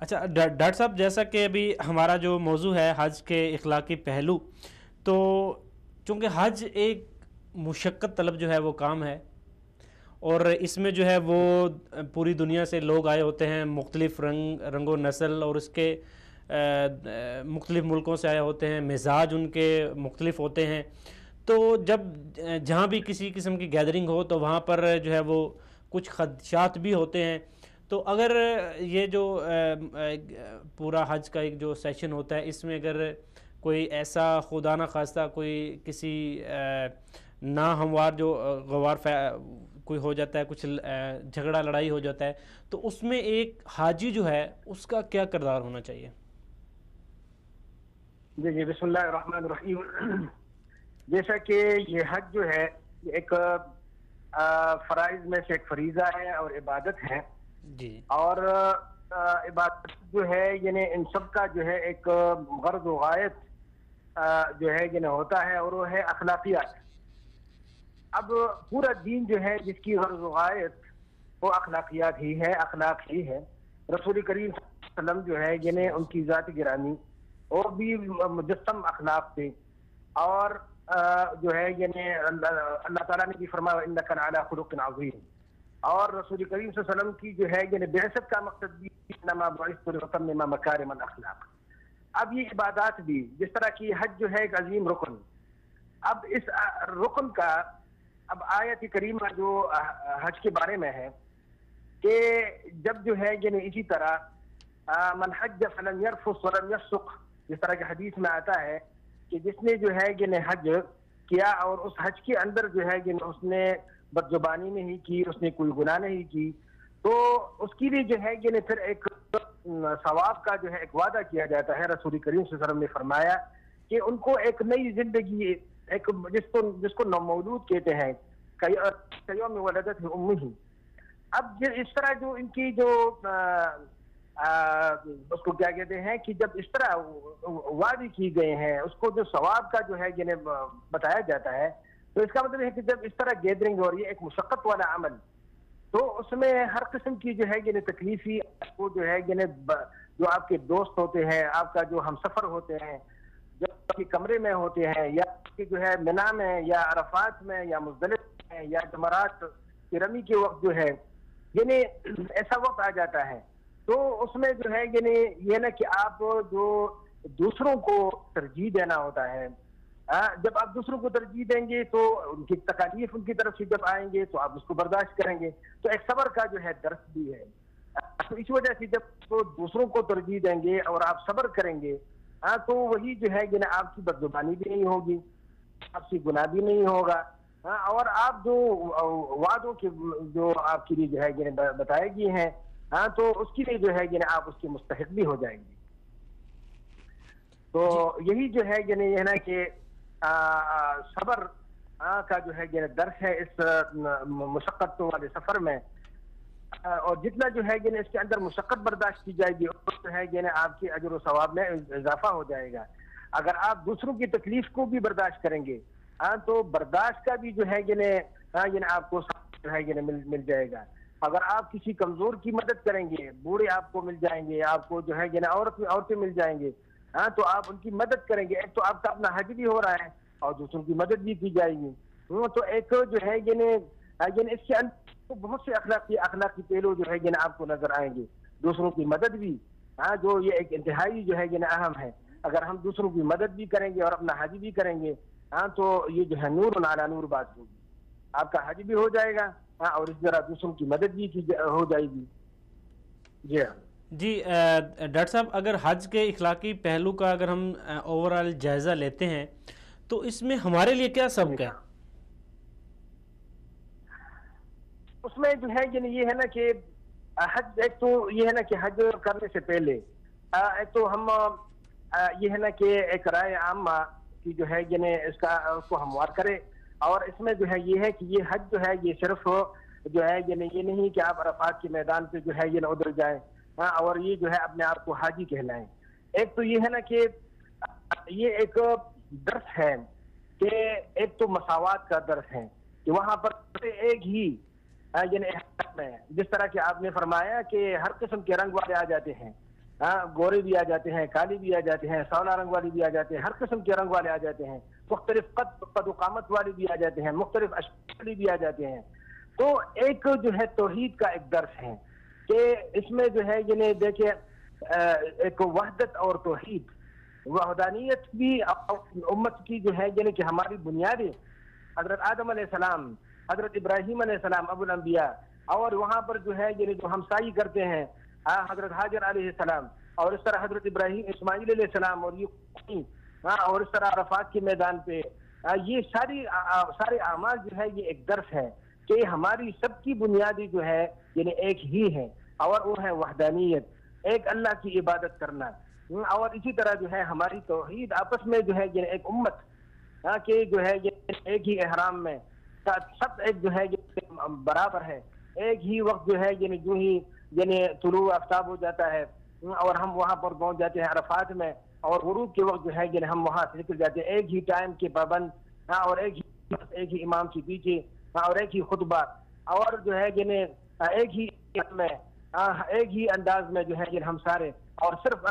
اچھا ڈاکٹر صاحب، جیسا کہ ابھی ہمارا جو موضوع ہے حج کے اخلاقی پہلو، تو چونکہ حج ایک مشقت طلب جو ہے وہ کام ہے، اور اس میں جو ہے وہ پوری دنیا سے لوگ آئے ہوتے ہیں، مختلف رنگ و نسل، اور اس کے مختلف ملکوں سے آئے ہوتے ہیں، مزاج ان کے مختلف ہوتے ہیں. تو جب جہاں بھی کسی قسم کی گیدرنگ ہو تو وہاں پر جو ہے وہ کچھ خدشات بھی ہوتے ہیں. تو اگر یہ جو پورا حج کا ایک جو سیشن ہوتا ہے، اس میں اگر کوئی ایسا خدا نہ خواستہ کوئی کسی ناہموار جو غوار کوئی ہو جاتا ہے، کچھ جھگڑا لڑائی ہو جاتا ہے، تو اس میں ایک حاجی جو ہے اس کا کیا کردار ہونا چاہیے؟ جی بسم اللہ الرحمن الرحیم. جیسا کہ یہ حج جو ہے ایک فرائض میں سے ایک فریضہ ہے اور عبادت ہے جی. اور عبادت جو ہے یعنی ان سب کا جو ہے ایک غرض و غایت جو ہے یعنی ہوتا ہے، اور وہ ہے اخلاقیات. اب پورا دین جو ہے جس کی غرض و غایت وہ اخلاقیات ہی ہے، اخلاق ہی ہے. رسول کریم صلی اللہ علیہ وسلم جو ہے یعنی ان کی ذات گرامی وہ بھی مجسم اخلاق تھے، اور جو ہے یعنی اللہ تعالیٰ نے بھی فرمایا انک لعلی خلق عظیم. اور رسول کریم صلی اللہ علیہ وسلم کی جو ہے یعنی بعثت کا مقصد بھی انما بعثت لاتمم مکارم الاخلاق. اب یہ عبادات بھی جس طرح کی حج جو ہے ایک عظیم رکن، اب اس رکن کا اب آیت کریمہ جو حج کے بارے میں ہے کہ جب جو ہے یعنی اسی طرح من حج فلم یرفث ولم یفسق، جس طرح کہ حدیث میں آتا ہے کہ جس نے جو ہے یعنی حج کیا اور اس حج کے اندر جو ہے یعنی اس نے بدزبانی نہیں کی، اس نے کوئی گناہ نہیں کی، تو اس کی بھی جو ہے یعنی پھر ایک ثواب کا جو ہے ایک وعدہ کیا جاتا ہے. رسول کریم صلی اللہ علیہ وسلم نے فرمایا کہ ان کو ایک نئی زندگی، ایک جس کو نومولود کہتے ہیں، کیوم ولدت امہ. اب اس طرح جو ان کی جو اس کو کیا کہتے ہیں کہ جب اس طرح وعدے کی گئے ہیں، اس کو جو ثواب کا جو ہے یعنی بتایا جاتا ہے، تو اس کا مطلب ہے کہ جب اس طرح گیدرنگ ہو رہی ہے ایک مشقت والا عمل، تو اس میں ہر قسم کی جو ہے یعنی تکلیفی وہ جو ہے یعنی جو آپ کے دوست ہوتے ہیں، آپ کا جو ہم سفر ہوتے ہیں، جو آپ کے کمرے میں ہوتے ہیں، یا جو ہے منا میں یا عرفات میں یا مزدلفہ میں یا جمرات کی رمی کے وقت جو ہے یعنی ایسا وقت آ جاتا ہے، تو اس میں جو ہے یعنی یہ نا کہ آپ جو دوسروں کو ترجیح دینا ہوتا ہے. جب آپ دوسروں کو ترجیح دیں گے تو ان کی تکالیف ان کی طرف سے جب آئیں گے تو آپ اس کو برداشت کریں گے، تو ایک صبر کا جو ہے درس بھی ہے. تو اس وجہ سے جب وہ دوسروں کو ترجیح دیں گے اور آپ صبر کریں گے تو وہی جو ہے یعنی آپ کی بدزبانی بھی نہیں ہوگی، آپ سے گناہ بھی نہیں ہوگا، اور آپ جو وعدوں کے جو آپ کے لیے جو ہے یعنی بتائے گئے ہیں تو اس کے لیے جو ہے یعنی آپ اس کے مستحق بھی ہو جائیں گے. تو یہی جو ہے یعنی یہ نا کہ صبر کا جو ہے یعنی درس ہے اس مشقت والے سفر میں، اور جتنا جو ہے یعنی اس کے اندر مشقت برداشت کی جائے گی اس جو ہے یعنی آپ کے اجر و ثواب میں اضافہ ہو جائے گا. اگر آپ دوسروں کی تکلیف کو بھی برداشت کریں گے تو برداشت کا بھی جو ہے یعنی آپ کو جو ہے یعنی مل جائے گا. اگر آپ کسی کمزور کی مدد کریں گے، بوڑھے آپ کو مل جائیں گے، آپ کو جو ہے یعنی عورتیں مل جائیں گے، تو آپ ان کی مدد کریں گے. ایک تو آپ کا اپنا حج بھی ہو رہا ہے اور دوسروں کی مدد بھی کی جائے گی. تو ایک جو ہے یعنی اس کے اندر بہت سے اخلاقی پہلو جو ہے یعنی آپ کو نظر آئیں گے. دوسروں کی مدد بھی جو یہ ایک انتہائی جو ہے یعنی اہم ہے. اگر ہم دوسروں کی مدد بھی کریں گے اور اپنا حج بھی کریں گے تو یہ جو ہے نور علی نور بات ہوگی. آپ کا حج بھی ہو جائے گا اور اس طرح دوسروں کی مدد بھی ہو جائے گی. جی ہاں جی ڈاکٹر صاحب، اگر حج کے اخلاقی پہلو کا اگر ہم اوورآل جائزہ لیتے ہیں تو اس میں ہمارے لیے کیا سبق ہے؟ اس میں جو ہے یعنی یہ ہے نا کہ حج، ایک تو یہ ہے نا کہ حج کرنے سے پہلے ایک تو ہم یہ ہے نا کہ ایک رائے عامہ کی جو ہے یعنی اس کو ہموار کرے. اور اس میں جو ہے یہ ہے کہ یہ حج جو ہے یہ صرف جو ہے یعنی یہ نہیں کہ آپ عرفات کے میدان پہ جو ہے یہ ادھر جائیں اور یہ جو ہے اپنے آپ کو حاجی کہلائیں. ایک تو یہ ہے نا کہ یہ ایک درس ہے کہ ایک تو مساوات کا درس ہے کہ وہاں پر ایک ہی یعنی میں جس طرح کہ آپ نے فرمایا کہ ہر قسم کے رنگ والے آ جاتے ہیں، گورے بھی آ جاتے ہیں، کالے بھی آ جاتے ہیں، سونا رنگ والے بھی آ جاتے ہیں، ہر قسم کے رنگ والے آ جاتے ہیں، مختلف قد و قامت والے بھی آ جاتے ہیں، مختلف اشکال والے بھی آ جاتے ہیں۔ تو ایک جو ہے توحید کا ایک درس ہے کہ اس میں جو ہے یعنی دیکھیں ایک وحدت اور توحید، وحدانیت بھی امت کی جو ہے یعنی کہ ہماری بنیادیں حضرت آدم علیہ السلام، حضرت ابراہیم علیہ السلام ابو الانبیاء، اور وہاں پر جو ہے یعنی جو ہمسائی کرتے ہیں حضرت حاجر علیہ السلام، اور اس طرح حضرت ابراہیم اسماعیل علیہ السلام، اور یہ اور اس طرح عرفات کے میدان پہ یہ سارے اعمال جو ہے یہ ایک درس ہے کہ ہماری سب کی بنیادی جو ہے یعنی ایک ہی ہے، اور وہ ہے وحدانیت، ایک اللہ کی عبادت کرنا، اور اسی طرح جو ہے ہماری توحید، آپس میں جو ہے یعنی ایک امت کہ جو ہے یہ ایک ہی احرام میں سب ایک جو ہے برابر ہے، ایک ہی وقت جو ہے یعنی جو ہی یعنی طلوع آفتاب ہو جاتا ہے اور ہم وہاں پر پہنچ جاتے ہیں عرفات میں، اور غروب کے وقت جو ہے یعنی ہم وہاں سے نکل جاتے ہیں، ایک ہی ٹائم کے پابند، اور ایک ہی امام کے پیچھے، اور ایک ہی خطبہ، اور جو ہے یعنی ایک ہی میں ایک ہی انداز میں جو ہے یعنی ہم سارے، اور صرف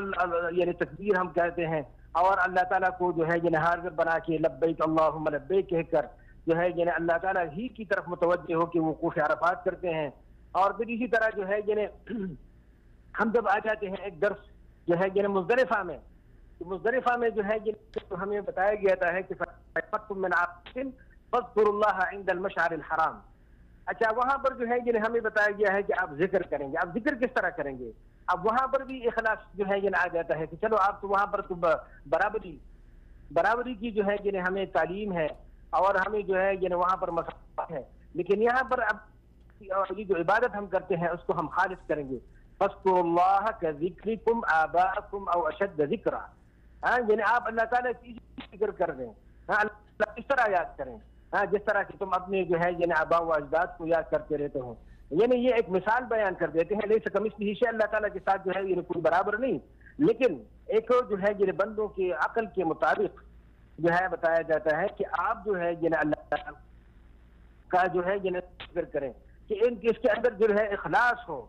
یعنی تکبیر ہم کہتے ہیں، اور اللہ تعالیٰ کو جو ہے یعنی حاضر بنا کے لبیک اللہم لبیک کہہ کر جو ہے یعنی اللہ تعالیٰ ہی کی طرف متوجہ ہو کے وقوف عرفات کرتے ہیں۔ اور پھر اسی طرح جو ہے یعنی ہم جب آ جاتے ہیں ایک درس جو ہے یعنی مزدلفہ میں، مزدلفہ میں جو ہے یہ ہمیں بتایا گیا ہے کہ فَأَفَضْتُم مِّنْ عَرَفَةٍ فاذكروا الله عند المشعر الحرام۔ اچھا وہاں پر جو ہے یعنی ہمیں بتایا گیا ہے کہ آپ ذکر کریں گے، آپ ذکر کس طرح کریں گے؟ اب وہاں پر بھی اخلاص جو ہے یہ آ جاتا ہے کہ چلو آپ تو وہاں پر تو برابری کی جو ہے یعنی ہمیں تعلیم ہے، اور ہمیں جو ہے یعنی وہاں پر مساوات ہے، لیکن یہاں پر اب یہ جو عبادت ہم کرتے ہیں اس کو ہم خالص کریں گے۔ فَاذْكُرُوا اللَّهَ كَذِكْرِكُمْ آبَاءَكُمْ أَوْ أَشَدَّ ذِكْرًا، یعنی آپ اللہ تعالیٰ کی ذکر کر دیں، اللہ اس طرح یاد کریں جس طرح کہ تم اپنے جو ہے یعنی آباء و اجداد کو یاد کرتے رہتے ہو۔ یعنی یہ ایک مثال بیان کر دیتے ہیں، لیکن کمثلہ شیء، اللہ تعالیٰ کے ساتھ جو ہے یعنی کوئی برابر نہیں، لیکن ایک جو ہے یعنی بندوں کے عقل کے مطابق جو ہے بتایا جاتا ہے کہ آپ جو ہے یعنی اللہ تعالیٰ کا جو ہے یعنی ذکر کریں کہ اس کے اندر جو ہے اخلاص ہو،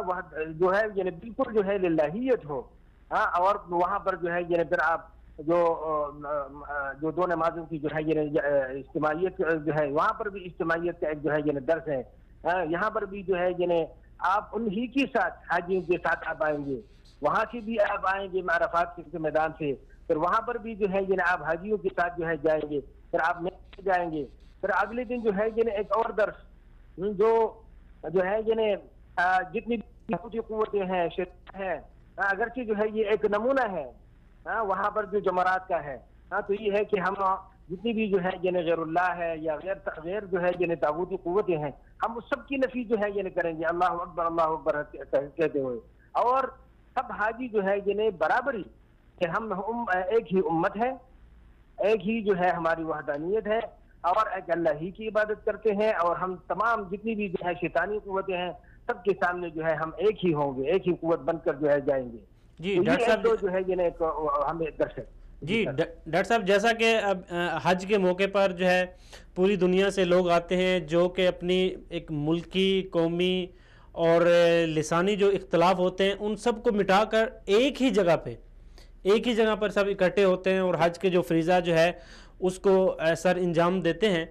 وہ جو ہے یعنی بالکل جو ہے للہیت ہو، اور وہاں پر جو ہے یعنی پھر آپ جو دو نمازوں کی جو ہے یعنی اجتماعیت جو ہے، وہاں پر بھی اجتماعیت کا ایک جو ہے یعنی درس ہے، یہاں پر بھی جو ہے یعنی آپ انہی کے ساتھ حاجیوں کے ساتھ آپ آئیں گے، وہاں سے بھی آپ آئیں گے عرفات کے میدان سے، پھر وہاں پر بھی جو ہے یعنی آپ حاجیوں کے ساتھ جو ہے جائیں گے، پھر آپ میں جائیں گے، پھر اگلے دن جو ہے یعنی ایک اور درس جو ہے یعنی جتنی بھی قوتیں ہیں ہیں، اگرچہ جو ہے یہ ایک نمونہ ہے وہاں پر جو جمرات کا ہے، تو یہ ہے کہ ہم جتنی بھی جو ہے یعنی غیر اللہ ہے یا غیر جو ہے یعنی طاغوتی قوتیں ہیں، ہم اس سب کی نفی جو ہے یعنی کریں گے اللہ اکبر کہتے ہوئے، اور سب حاجی جو ہے یعنی برابری کہ ہم ایک ہی امت ہے، ایک ہی جو ہے ہماری وحدانیت ہے، اور ایک اللہ ہی کی عبادت کرتے ہیں، اور ہم تمام جتنی بھی جو ہے شیطانی قوتیں ہیں سب کے سامنے جو ہے ہم ایک ہی ہوں گے، ایک ہی قوت بن کر جو ہے جائیں گے۔ جی ڈاکٹر صاحب جو ہے یعنی ہمیں درس ہے۔ جی ڈاکٹر صاحب، جیسا کہ اب حج کے موقع پر جو ہے پوری دنیا سے لوگ آتے ہیں جو کہ اپنی ایک ملکی، قومی اور لسانی جو اختلاف ہوتے ہیں ان سب کو مٹا کر ایک ہی جگہ پر سب اکٹھے ہوتے ہیں اور حج کے جو فریضہ جو ہے اس کو سر انجام دیتے ہیں،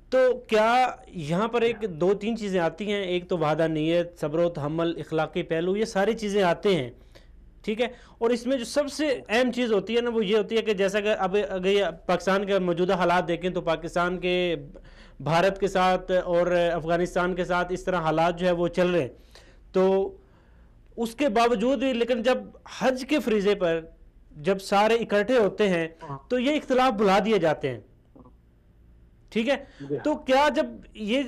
تو کیا یہاں پر ایک دو تین چیزیں آتی ہیں، ایک تو وحدانیت، صبر و تحمل، اخلاقی پہلو، یہ ساری چیزیں آتے ہیں، ٹھیک ہے، اور اس میں جو سب سے اہم چیز ہوتی ہے نا وہ یہ ہوتی ہے کہ جیسا کہ اب اگر پاکستان کے موجودہ حالات دیکھیں تو پاکستان کے بھارت کے ساتھ اور افغانستان کے ساتھ اس طرح حالات جو ہے وہ چل رہے ہیں، تو اس کے باوجود بھی لیکن جب حج کے فریضے پر جب سارے اکٹھے ہوتے ہیں تو یہ اختلاف بھلا دیے جاتے ہیں، ٹھیک ہے، تو کیا جب یہ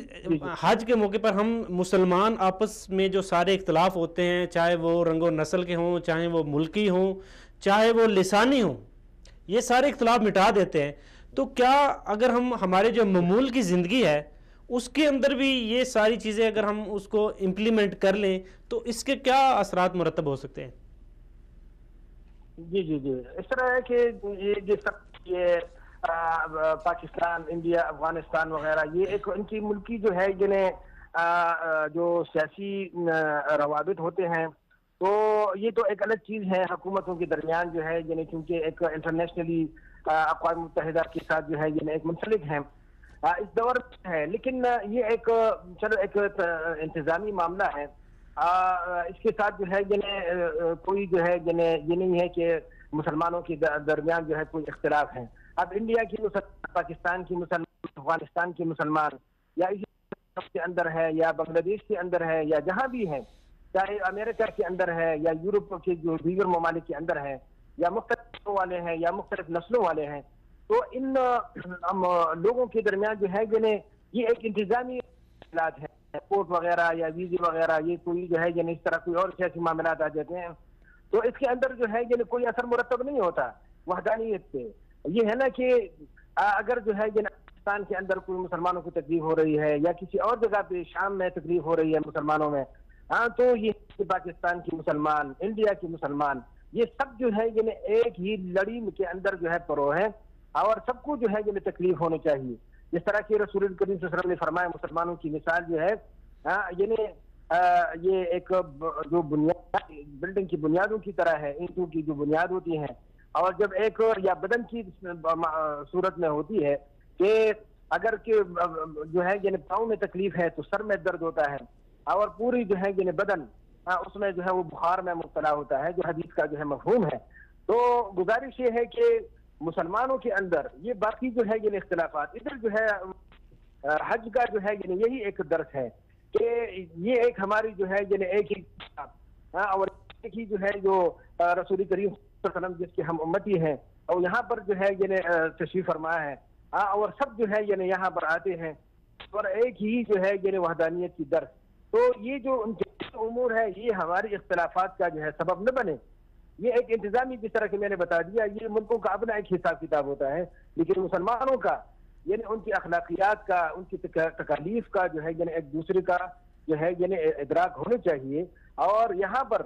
حج کے موقع پر ہم مسلمان آپس میں جو سارے اختلاف ہوتے ہیں، چاہے وہ رنگ و نسل کے ہوں، چاہے وہ ملکی ہوں، چاہے وہ لسانی ہوں، یہ سارے اختلاف مٹا دیتے ہیں، تو کیا اگر ہم ہمارے جو معمول کی زندگی ہے اس کے اندر بھی یہ ساری چیزیں اگر ہم اس کو امپلیمنٹ کر لیں تو اس کے کیا اثرات مرتب ہو سکتے ہیں؟ جی اس طرح ہے کہ یہ پاکستان، انڈیا، افغانستان وغیرہ، یہ ایک ان کی ملکی جو ہے جنہیں جو سیاسی روابط ہوتے ہیں تو یہ تو ایک الگ چیز ہے حکومتوں کے درمیان جو ہے یعنی چونکہ ایک انٹرنیشنلی اقوام متحدہ کے ساتھ جو ہے یعنی ایک منسلک ہیں اس دور میں ہے، لیکن یہ ایک چلو ایک انتظامی معاملہ ہے، اس کے ساتھ جو ہے یعنی کوئی جو ہے یعنی یہ نہیں ہے کہ مسلمانوں کے درمیان جو ہے کوئی اختلاف ہے۔ اب انڈیا کی مسلمان، پاکستان کی مسلمان، افغانستان کی مسلمان، یا اسی کے اندر ہے یا بنگلہ دیش کے اندر ہے یا جہاں بھی ہے، چاہے امریکہ کے اندر ہے یا یورپ کے جو دیگر ممالک کے اندر ہے، یا مختلف والے ہیں یا مختلف نسلوں والے ہیں، تو ان لوگوں کے درمیان جو ہے یعنی یہ ایک انتظامی معاملات ہیں، پاسپورٹ وغیرہ یا ویزے وغیرہ، یہ کوئی جو ہے یعنی اس طرح کوئی اور سیاسی معاملات آ جاتے ہیں، تو اس کے اندر جو ہے یعنی کوئی اثر مرتب نہیں ہوتا وحدانیت سے۔ یہ ہے نا کہ اگر جو ہے یعنی پاکستان کے اندر کوئی مسلمانوں کو تکلیف ہو رہی ہے یا کسی اور جگہ پہ شام میں تکلیف ہو رہی ہے مسلمانوں میں، تو یہ پاکستان کی مسلمان، انڈیا کی مسلمان، یہ سب جو ہے یعنی ایک ہی لڑی کے اندر جو ہے پرو ہے، اور سب کو جو ہے یعنی تکلیف ہونی چاہیے۔ جس طرح کہ رسول کریم صلی اللہ علیہ وسلم نے فرمایا مسلمانوں کی مثال جو ہے یعنی یہ ایک جو بنیاد بلڈنگ کی بنیادوں کی طرح ہے، اینٹوں کی جو بنیاد ہوتی ہیں، اور جب ایک یا بدن کی صورت میں ہوتی ہے کہ اگر کہ جو ہے یعنی پاؤں میں تکلیف ہے تو سر میں درد ہوتا ہے، اور پوری جو ہے یعنی بدن اس میں جو ہے وہ بخار میں مبتلا ہوتا ہے، جو حدیث کا جو ہے مفہوم ہے۔ تو گزارش یہ ہے کہ مسلمانوں کے اندر یہ باقی جو ہے یعنی اختلافات، ادھر جو ہے حج کا جو ہے یعنی یہی ایک درس ہے کہ یہ ایک ہماری جو ہے یعنی ایک ہی اور ایک ہی جو ہے جو رسول کریم صلی اللہ علیہ وسلم جس کے ہم امتی ہیں، اور یہاں پر جو ہے یعنی تشریف فرما ہے، اور سب جو ہے یعنی یہاں پر آتے ہیں، اور ایک ہی جو ہے یعنی وحدانیت کی درس۔ تو یہ جو ان کے امور ہے یہ ہماری اختلافات کا جو ہے سبب نہ بنے۔ یہ ایک انتظامی، جس طرح کہ میں نے بتا دیا، یہ ملکوں کا اپنا ایک حساب کتاب ہوتا ہے، لیکن مسلمانوں کا یعنی ان کی اخلاقیات کا، ان کی تکالیف کا جو ہے یعنی ایک دوسرے کا جو ہے یعنی ادراک ہونے چاہیے، اور یہاں پر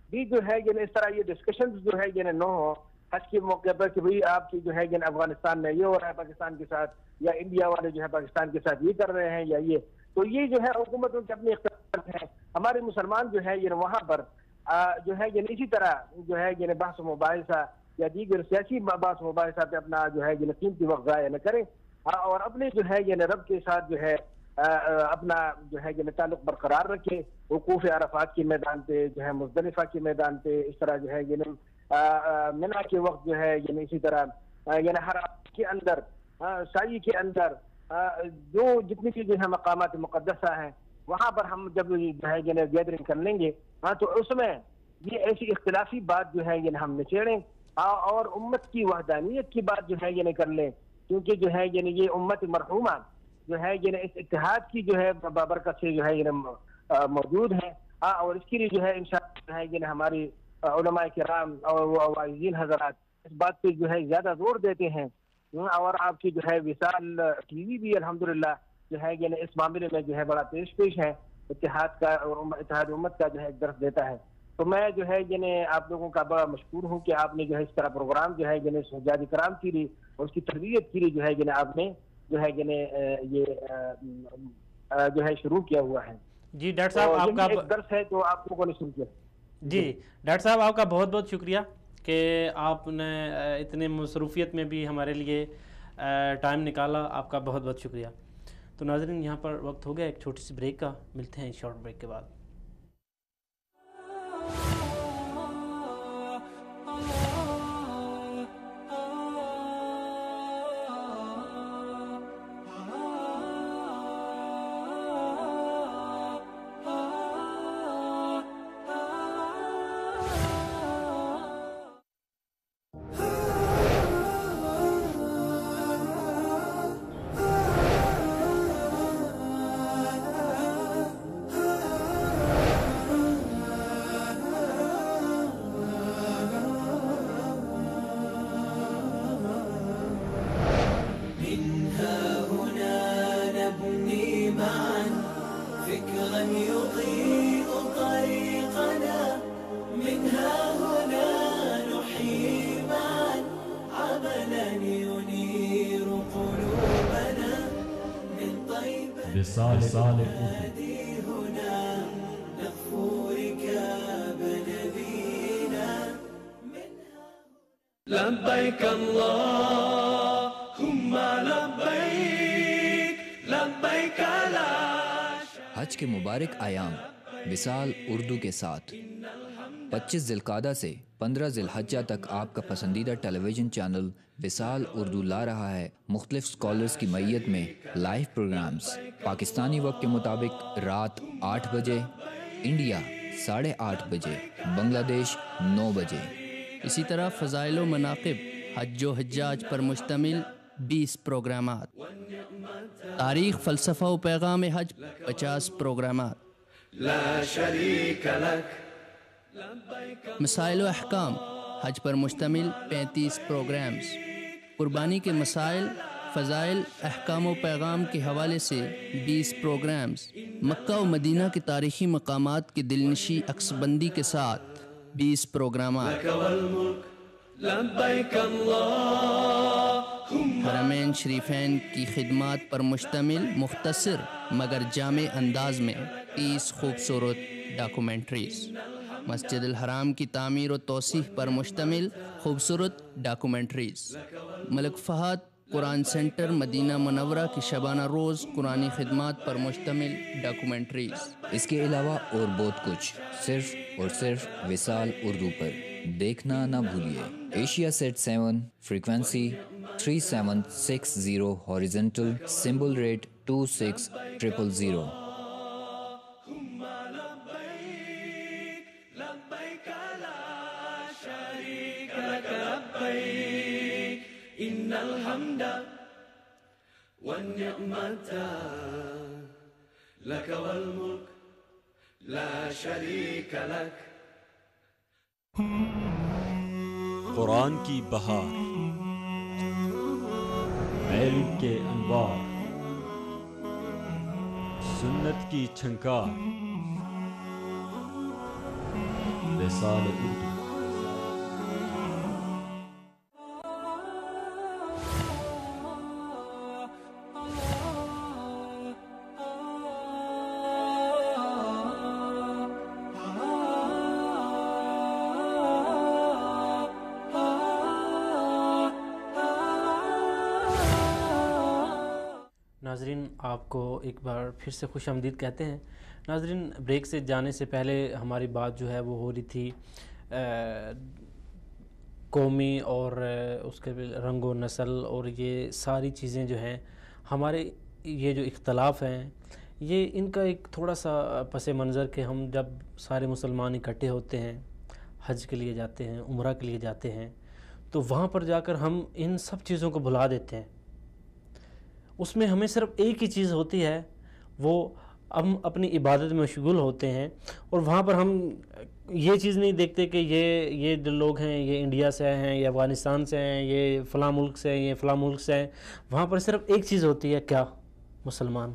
بھی جو ہے یعنی اس طرح یہ ڈسکشنز جو ہے یعنی نہ ہو حج کے موقع پر کہ بھئی آپ کی جو ہے یعنی افغانستان میں یہ ہو رہا ہے پاکستان کے ساتھ، یا انڈیا والے جو ہے پاکستان کے ساتھ یہ کر رہے ہیں، یا یہ، تو یہ جو ہے حکومتوں کے اپنے اختلاف ہیں۔ ہمارے مسلمان جو ہے یعنی وہاں پر جو ہے یعنی اسی طرح جو ہے یعنی بحث و مباحثہ یا دیگر سیاسی بحث و مباحثہ پہ اپنا جو ہے یعنی قیمتی وقت ضائع نہ کریں، اور اپنے جو ہے یعنی رب کے ساتھ جو ہے اپنا جو ہے یعنی تعلق برقرار رکھیں، وقوف عرفات کے میدان پہ، جو ہے مزدلفہ کے میدان پہ، اس طرح جو ہے یعنی منی کے وقت جو ہے یعنی اسی طرح یعنی حرم کے اندر، سائی کے اندر، جو جتنی چیزیں ہیں مقامات مقدسہ ہیں، وہاں پر ہم جب جو ہے یعنی گیدرنگ کر لیں گے تو اس میں یہ ایسی اختلافی بات جو ہے یعنی ہم نچیڑیں، اور امت کی وحدانیت کی بات جو ہے یعنی کر لیں، کیونکہ جو ہے یعنی یہ امت مرحومہ جو ہے یعنی اس اتحاد کی جو ہے بابرکت سے جو ہے یعنی موجود ہے، اور اس کے لیے جو ہے انشاءاللہ جو ہے یعنی ہماری علماء کرام اور واعظین حضرات اس بات پہ جو ہے زیادہ زور دیتے ہیں، اور آپ کی جو ہے وصال ٹی وی بھی الحمدللہ جو ہے یعنی اس معاملے میں جو ہے بڑا پیش ہے، اتحاد کا اور اتحاد امت کا جو ہے ایک درس دیتا ہے۔ تو میں جو ہے یعنی آپ لوگوں کا بڑا مشکور ہوں کہ آپ نے جو ہے اس طرح پروگرام جو ہے یعنی حجاج کرام کی لیے اور اس کی تربیت کی لیے جو ہے یعنی آپ نے جو ہے یعنی یہ جو ہے شروع کیا ہوا ہے۔ جی ڈاکٹر صاحب آپ کا ایک درس ہے جو آپ لوگوں نے شروع کیا۔ جی ڈاکٹر صاحب آپ کا بہت بہت شکریہ کہ آپ نے اتنے مصروفیت میں بھی ہمارے لیے ٹائم نکالا، آپ کا بہت بہت شکریہ۔ تو ناظرین یہاں پر وقت ہو گیا ایک چھوٹی سی بریک کا، ملتے ہیں شارٹ بریک کے بعد۔ رسالة لبیک اللہم لبیک لبیک لا حج کے مبارک ایام وصال اردو کے ساتھ 25 ذوالقعدہ سے 15 ذی الحجہ تک آپ کا پسندیدہ ٹیلی ویژن چینل وصال اردو لا رہا ہے مختلف اسکالرز کی معیت میں لائیو پروگرامز پاکستانی وقت کے مطابق رات 8 بجے، انڈیا 8:30 بجے، بنگلہ دیش 9 بجے۔ اسی طرح فضائل و مناقب حج و حجاج پر مشتمل 20 پروگرامات، تاریخ، فلسفہ و پیغام حج 50 پروگرامات، لا شریک لک، مسائل و احکام حج پر مشتمل 35 پروگرامز، قربانی کے مسائل، فضائل، احکام و پیغام کے حوالے سے 20 پروگرامز، مکہ و مدینہ کے تاریخی مقامات کی دلنشی عکس بندی کے ساتھ 20 پروگرامات، لبیک اللہم حرمین شریفین کی خدمات پر مشتمل مختصر مگر جامع انداز میں 30 خوبصورت ڈاکومنٹریز، مسجد الحرام کی تعمیر و توسیع پر مشتمل خوبصورت ڈاکومنٹریز، ملک فہد قرآن سینٹر مدینہ منورہ کی شبانہ روز قرآنی خدمات پر مشتمل ڈاکومنٹریز۔ اس کے علاوہ اور بہت کچھ صرف اور صرف وصال اردو پر دیکھنا نہ بھولیے۔ AsiaSat 7 frequency 3760 horizontal symbol rate 26000۔ لبیک لا شریک لک لبیک ان الحمد والنعمت لک والملک لا شریک لک۔ قرآن کی بہار، علم کے انوار، سنت کی چھنکار، وصال اردو۔ ناظرین، آپ کو ایک بار پھر سے خوش آمدید کہتے ہیں۔ ناظرین، بریک سے جانے سے پہلے ہماری بات جو ہے وہ ہو رہی تھی قومی اور اس کے رنگ و نسل اور یہ ساری چیزیں جو ہیں ہمارے یہ جو اختلاف ہیں یہ ان کا ایک تھوڑا سا پس منظر کہ ہم جب سارے مسلمان اکٹھے ہوتے ہیں، حج کے لیے جاتے ہیں، عمرہ کے لیے جاتے ہیں، تو وہاں پر جا کر ہم ان سب چیزوں کو بھلا دیتے ہیں۔ اس میں ہمیں صرف ایک ہی چیز ہوتی ہے، وہ ہم اپنی عبادت میں مشغول ہوتے ہیں، اور وہاں پر ہم یہ چیز نہیں دیکھتے کہ یہ جو لوگ ہیں یہ انڈیا سے ہیں، یہ افغانستان سے ہیں، یہ فلاں ملک سے ہیں، یہ فلاں ملک سے ہیں۔ وہاں پر صرف ایک چیز ہوتی ہے، کیا؟ مسلمان۔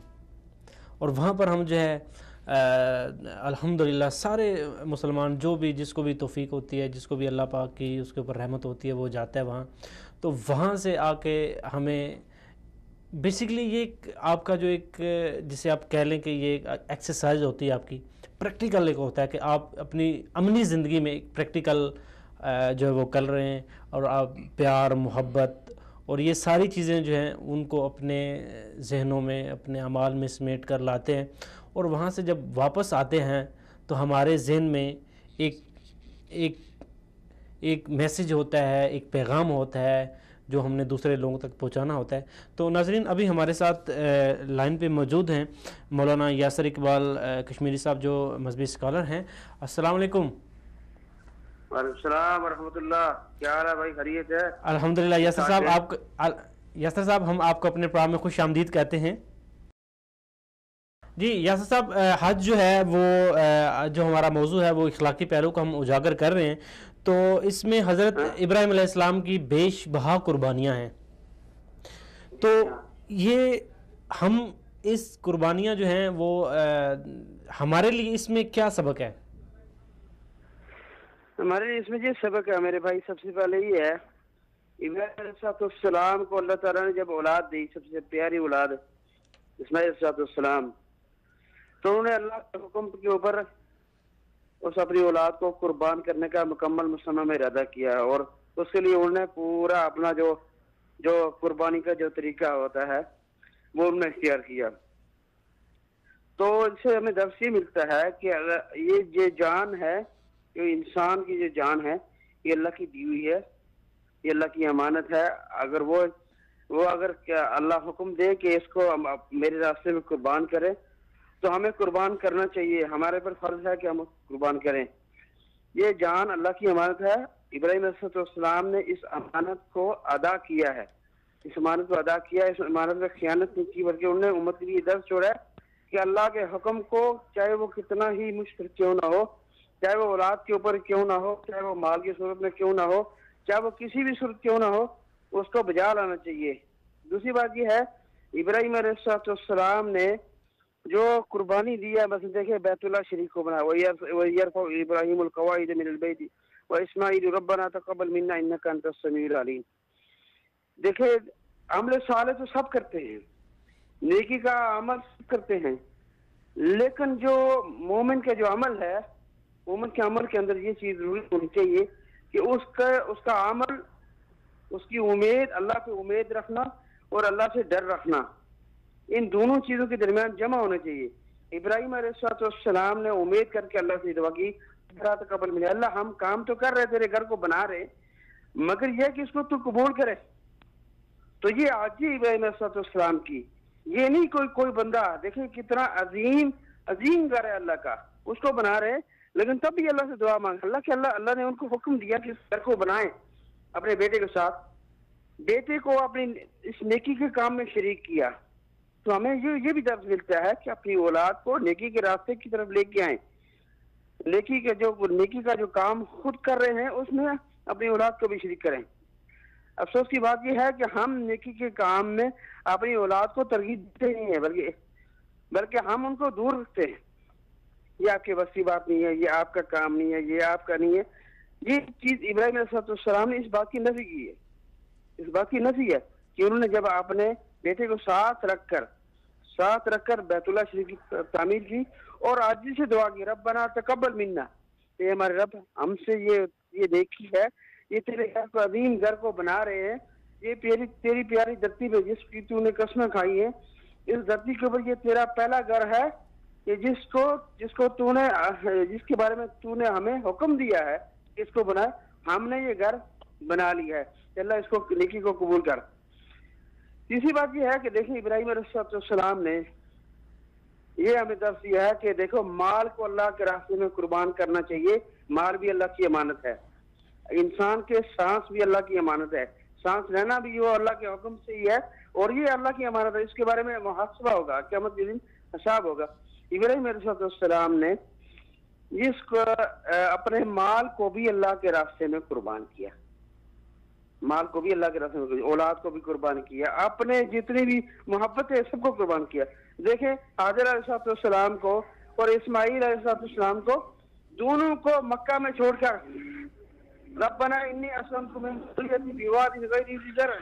اور وہاں پر ہم جو ہے الحمدللہ سارے مسلمان جو بھی جس کو بھی توفیق ہوتی ہے، جس کو بھی اللہ پاک کی اس کے اوپر رحمت ہوتی ہے، وہ جاتا ہے وہاں۔ تو وہاں سے آ کے ہمیں بیسیکلی یہ آپ کا جو ایک جسے آپ کہہ لیں کہ یہ ایک ایکسرسائز ہوتی ہے، آپ کی پریکٹیکل ایک ہوتا ہے کہ آپ اپنی عملی زندگی میں ایک پریکٹیکل جو ہے وہ کر رہے ہیں، اور آپ پیار، محبت اور یہ ساری چیزیں جو ہیں ان کو اپنے ذہنوں میں، اپنے اعمال میں سمیٹ کر لاتے ہیں، اور وہاں سے جب واپس آتے ہیں تو ہمارے ذہن میں ایک میسیج ہوتا ہے، ایک پیغام ہوتا ہے جو ہم نے دوسرے لوگوں تک پہنچانا ہوتا ہے۔ تو ناظرین، ابھی ہمارے ساتھ لائن پہ موجود ہیں مولانا یاسر اقبال کشمیری صاحب، جو مذہبی اسکالر ہیں۔ السلام علیکم۔ وعلیکم السلام ورحمۃ اللہ، کیا حال ہے بھائی؟ خیریت ہے؟ الحمدللہ یاسر صاحب ہم آپ کو اپنے پروگرام میں خوش آمدید کہتے ہیں۔ جی یاسر صاحب، حج جو ہے وہ جو ہمارا موضوع ہے وہ اخلاقی پہلو کو ہم اجاگر کر رہے ہیں، تو اس میں حضرت ابراہیم علیہ السلام کی بیش بہا قربانیاں ہیں، تو یہ ہم اس قربانیاں جو ہیں وہ ہمارے لیے اس میں کیا سبق ہے؟ ہمارے لیے اس میں یہ سبق ہے میرے بھائی، سب سے پہلے یہ ہے ابراہیم علیہ السلام کو اللہ تعالیٰ نے جب اولاد دی، سب سے پیاری اولاد اسماعیل علیہ السلام، تو انہوں نے اللہ کے حکم کے اوپر اس اپنی اولاد کو قربان کرنے کا مکمل مسلمان میں ارادہ کیا، اور اس کے لیے انہوں نے پورا اپنا جو قربانی کا جو طریقہ ہوتا ہے وہ انہوں نے اختیار کیا. تو اس سے ہمیں درس یہ ملتا ہے کہ یہ جان ہے، جو انسان کی جو جان ہے یہ اللہ کی دی ہوئی ہے، یہ اللہ کی امانت ہے. اگر وہ اگر اللہ حکم دے کہ اس کو میرے راستے میں قربان کرے تو ہمیں قربان کرنا چاہیے، ہمارے پر فرض ہے کہ ہم قربان کریں. یہ جان اللہ کی امانت ہے. ابراہیم علیہ السلام نے اس امانت کو ادا کیا ہے، اس امانت کو ادا کیا، اس امانت میں خیانت نہیں کی، بلکہ انہوں نے امت کے لیے درس چھوڑا ہے کہ اللہ کے حکم کو چاہے وہ کتنا ہی مشکل کیوں نہ ہو، چاہے وہ اولاد کے اوپر کیوں نہ ہو، چاہے وہ مال کی صورت میں کیوں نہ ہو، چاہے وہ کسی بھی صورت کیوں نہ ہو، اس کو بجا لانا چاہیے. دوسری بات یہ ہے ابراہیم علیہ السلام نے جو قربانی دیا، بس دیکھیں بیت اللہ شریف کو بنا، وَيَرْفَعُ إِبْرَاهِيمُ الْقَوَاعِدَ مِنَ الْبَيْتِ وَإِسْمَاعِيلُ رَبَّنَا تَقَبَّلْ مِنَّا إِنَّكَ أَنْتَ السَّمِيعُ الْعَلِيمُ. دیکھیں عمل صالح تو سب کرتے ہیں، نیکی کا عمل سب کرتے ہیں، لیکن جو مومن کا جو عمل ہے، مومن کے عمل کے اندر یہ چیز ضروری ہونی چاہیے کہ اس کا عمل، اس کی امید، اللہ سے امید رکھنا اور اللہ سے ڈر رکھنا، ان دونوں چیزوں کے درمیان جمع ہونا چاہیے. ابراہیم علیہ السلام نے امید کر کے اللہ سے دعا کی قبل ملے، اللہ ہم کام تو کر رہے، تیرے گھر کو بنا رہے، مگر یہ کہ اس کو تو قبول کرے. تو یہ عاجزی ابراہیم علیہ السلام کی، یہ نہیں کوئی بندہ، دیکھیں کتنا عظیم گھر ہے اللہ کا، اس کو بنا رہے، لیکن تب بھی اللہ سے دعا مانگ، اللہ نے ان کو حکم دیا کہ اس گھر کو بنائیں اپنے بیٹے کے ساتھ، بیٹے کو اپنی اس نیکی کے کام میں شریک کیا. تو ہمیں یہ بھی درس ملتا ہے کہ اپنی اولاد کو نیکی کے راستے کی طرف لے کے آئیں، نیکی کا جو کام خود کر رہے ہیں اس میں اپنی اولاد کو بھی شریک کریں. افسوس کی بات یہ ہے کہ ہم نیکی کے کام میں اپنی اولاد کو ترغیب دیتے نہیں ہیں، بلکہ ہم ان کو دور رکھتے ہیں. یہ آپ کی بس کی بات نہیں ہے، یہ آپ کا کام نہیں ہے، یہ آپ کا نہیں ہے. یہ چیز ابراہیم علیہ السلام نے اس بات کی نفی کی ہے، اس بات کی نفی ہے کہ انہوں نے جب اپنے بیٹے کو ساتھ رکھ کر بیت اللہ شریف کی تعمیر کی اور عاجزی سے دعا کی، ربنا تقبل منا، اے ہمارے رب ہم سے یہ نیکی ہے، یہ تیرے گھر کو عظیم گھر کو بنا رہے ہیں، یہ تیری پیاری دھرتی پہ جس کی تو نے قسمیں کھائی ہیں، اس دھرتی کے اوپر یہ تیرا پہلا گھر ہے کہ جس کے بارے میں تو نے ہمیں حکم دیا ہے کہ اس کو بنائے، ہم نے یہ گھر بنا لیا ہے، اللہ اس کو نیکی کو قبول کر. تیسری بات یہ ہے کہ دیکھیں ابراہیم علیہ السلام نے یہ ہمیں درس دیا ہے کہ دیکھو مال کو اللہ کے راستے میں قربان کرنا چاہیے. مال بھی اللہ کی امانت ہے، انسان کے سانس بھی اللہ کی امانت ہے، سانس لینا بھی وہ اللہ کے حکم سے ہی ہے اور یہ اللہ کی امانت ہے، اس کے بارے میں محاسبہ ہوگا، قیامت کے دن حساب ہوگا. ابراہیم علیہ السلام نے اپنے مال کو بھی اللہ کے راستے میں قربان کیا، مال کو بھی اللہ کے راستے میں، اولاد کو بھی قربان کیا، اپنے جتنی بھی محبت ہے سب کو قربان کیا. دیکھیں حاضر علیہ السلام کو اور اسماعیل علیہ السلام کو، دونوں کو مکہ میں چھوڑ کر ربنا انی اسلمت من ذریتی بواد غیر ذی زرع،